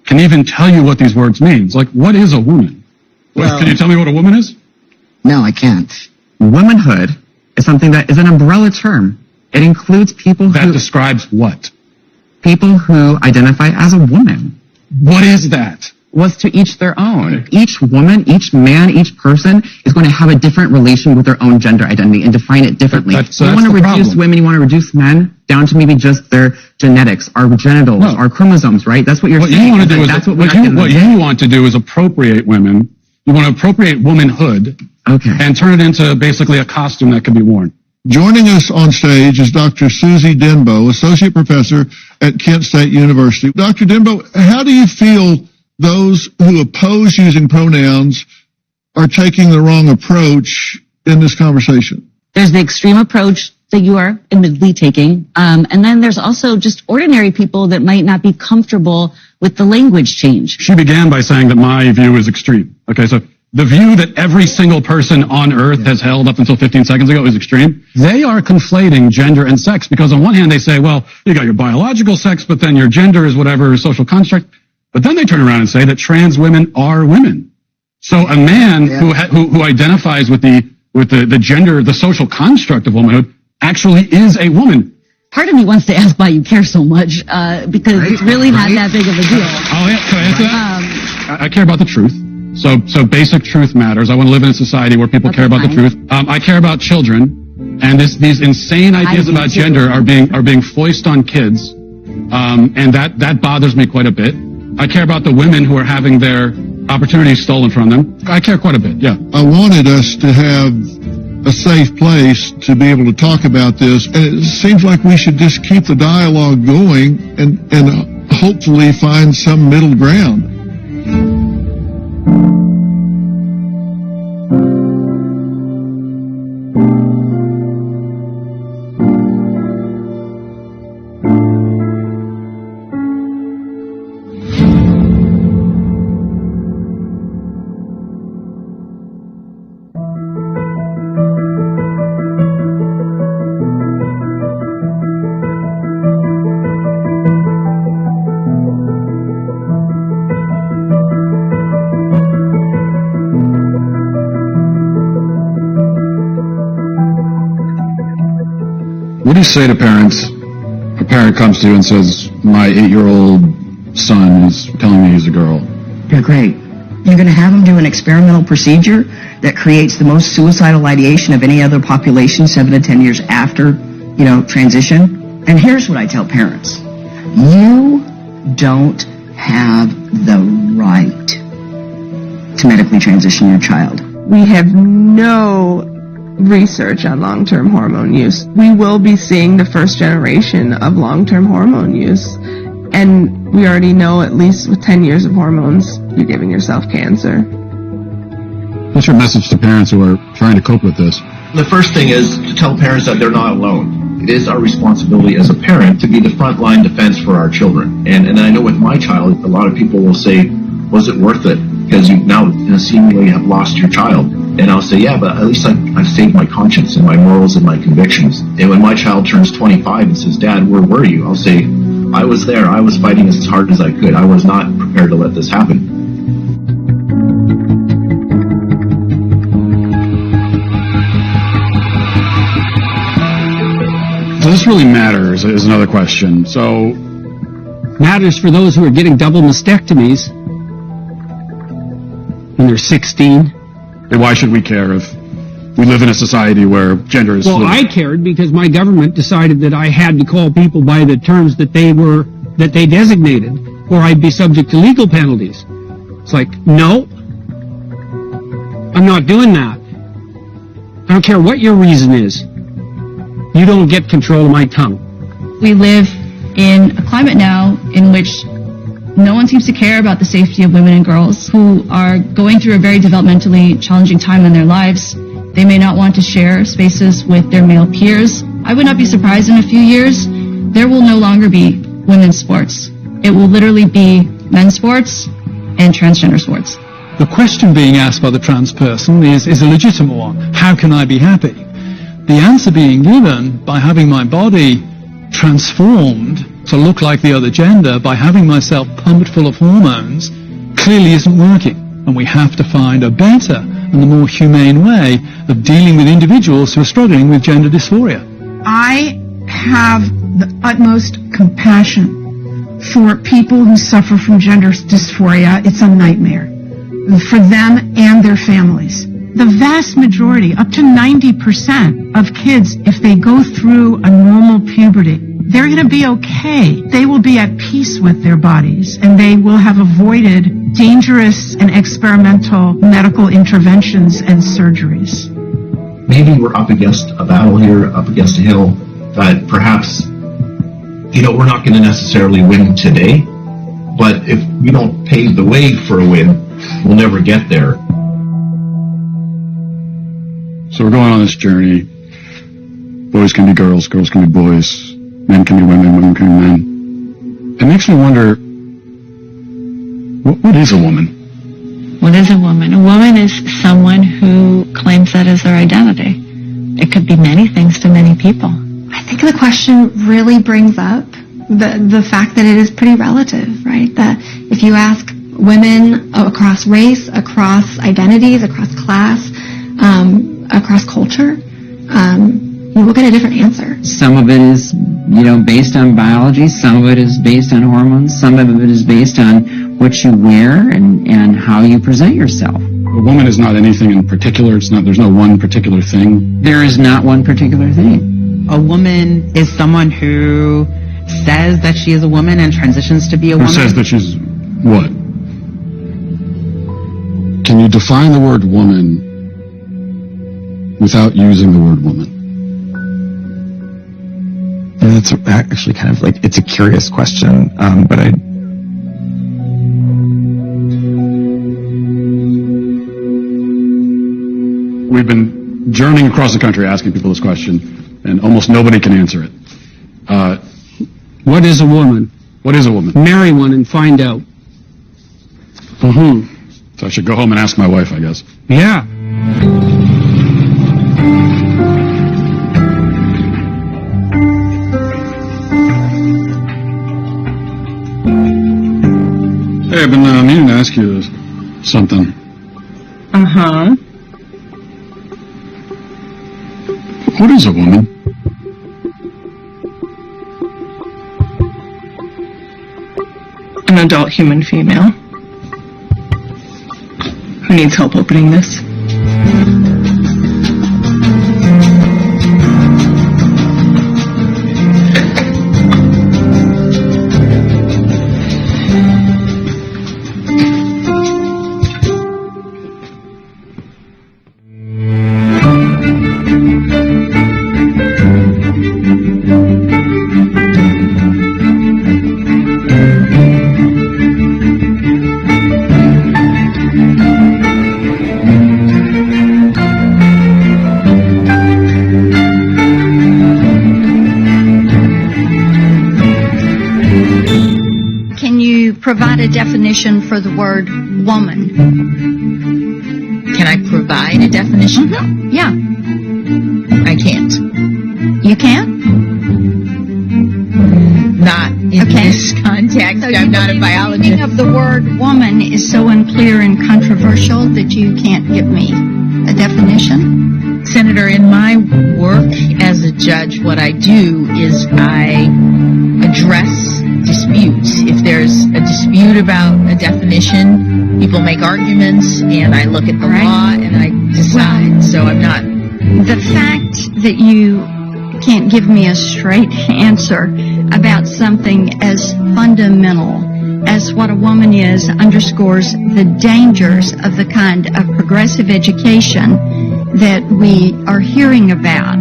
can even tell you what these words mean. Like, what is a woman? Well, can you tell me what a woman is? No, I can't. Womanhood is something that is an umbrella term. It includes people that describes what? People who identify as a woman. What is that? Was to each their own. Each woman, each man, each person is going to have a different relation with their own gender identity and define it differently. You want to reduce women, you want to reduce men down to maybe just their genetics, our genitals, our chromosomes, right? That's what you're saying. You want to do that's what you want to do is appropriate women. You want to appropriate womanhood and turn it into basically a costume that can be worn. Joining us on stage is Dr. Susie Denbo, Associate Professor at Kent State University. Dr. Denbo, how do you feel those who oppose using pronouns are taking the wrong approach in this conversation? There's the extreme approach that you are admittedly taking, and then there's also just ordinary people that might not be comfortable with the language change. She began by saying that my view is extreme. Okay, so the view that every single person on earth has held up until 15 seconds ago is extreme. They are conflating gender and sex because on one hand they say, well, you got your biological sex, but then your gender is whatever social construct. But then they turn around and say that trans women are women. So a man who identifies with the gender, the social construct of womanhood, actually is a woman. Part of me wants to ask why you care so much, because it's really not that big of a deal. Can I answer that? I care about the truth. So basic truth matters. I want to live in a society where people care about the truth. I care about children, and these insane ideas about gender are being foisted on kids, and that bothers me quite a bit. I care about the women who are having their opportunities stolen from them. I care quite a bit, yeah. I wanted us to have a safe place to be able to talk about this, and it seems like we should just keep the dialogue going and hopefully find some middle ground. What do you say to parents? A parent comes to you and says, my 8-year-old son is telling me he's a girl. They're great. You're going to have them do an experimental procedure that creates the most suicidal ideation of any other population 7 to 10 years after, transition. And here's what I tell parents. You don't have the right to medically transition your child. We have no research on long-term hormone use. We will be seeing the first generation of long-term hormone use. And we already know, at least with 10 years of hormones, you're giving yourself cancer. What's your message to parents who are trying to cope with this? The first thing is to tell parents that they're not alone. It is our responsibility as a parent to be the frontline defense for our children. And I know with my child, a lot of people will say, was it worth it? Because you now seemingly have lost your child. And I'll say, yeah, but at least I've saved my conscience and my morals and my convictions. And when my child turns 25 and says, Dad, where were you? I'll say, I was there. I was fighting as hard as I could. I was not prepared to let this happen. Does this really matter is another question. So, matters for those who are getting double mastectomies when they're 16. And why should we care if we live in a society where gender is fluid? I cared because my government decided that I had to call people by the terms that they designated, or I'd be subject to legal penalties. It's like, no, I'm not doing that. I don't care what your reason is. You don't get control of my tongue. We live in a climate now in which No one seems to care about the safety of women and girls who are going through a very developmentally challenging time in their lives. They may not want to share spaces with their male peers. I would not be surprised in a few years there will no longer be women's sports. It will literally be men's sports and transgender sports. The question being asked by the trans person is a legitimate one. How can I be happy? The answer being given by having my body transformed to look like the other gender, by having myself pumped full of hormones, clearly isn't working. And we have to find a better and the more humane way of dealing with individuals who are struggling with gender dysphoria. I have the utmost compassion for people who suffer from gender dysphoria. It's a nightmare for them and their families. The vast majority, up to 90% of kids, if they go through a normal puberty, they're going to be okay. They will be at peace with their bodies, and they will have avoided dangerous and experimental medical interventions and surgeries. Maybe we're up against a battle here, up against a hill that perhaps, we're not going to necessarily win today, but if we don't pave the way for a win, we'll never get there. So we're going on this journey. Boys can be girls, girls can be boys, men can be women, women can be men. It makes me wonder, what is a woman? What is a woman? A woman is someone who claims that as their identity. It could be many things to many people. I think the question really brings up the fact that it is pretty relative, right? That if you ask women across race, across identities, across class, across culture, you will get a different answer. Some of it is, based on biology. Some of it is based on hormones. Some of it is based on what you wear and how you present yourself. A woman is not anything in particular. There's no one particular thing. There is not one particular thing. A woman is someone who says that she is a woman and transitions to be a woman. Who says that she's what? Can you define the word woman without using the word woman? That's actually kind of it's a curious question, but We've been journeying across the country asking people this question, and almost nobody can answer it. What is a woman? What is a woman? Marry one and find out. So I should go home and ask my wife, I guess. Yeah. Hey, I've been meaning to ask you something. Uh-huh. What is a woman? An adult human female who needs help opening this. Provide a definition for the word woman. Can I provide a definition? Mm-hmm. Yeah. I can't. You can't? Not in this context. So I'm not a biologist. The meaning of the word woman is so unclear and controversial that you can't give me a definition? Senator, in my work as a judge, what I do is I address disputes. If there's a dispute about a definition, people make arguments, and I look at the law and I decide. So I'm not... The fact that you can't give me a straight answer about something as fundamental as what a woman is underscores the dangers of the kind of progressive education that we are hearing about.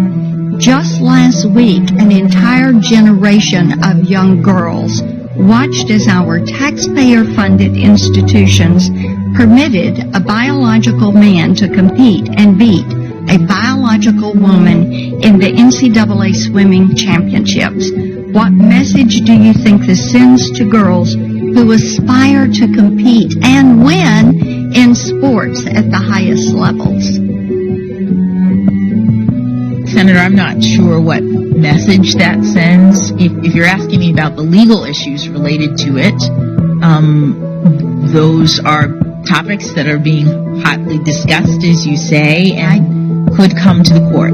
Just last week, an entire generation of young girls watched as our taxpayer-funded institutions permitted a biological man to compete and beat a biological woman in the NCAA swimming championships. What message do you think this sends to girls who aspire to compete and win in sports at the highest levels? Senator, I'm not sure what message that sends. If you're asking me about the legal issues related to it, those are topics that are being hotly discussed, as you say, and could come to the court.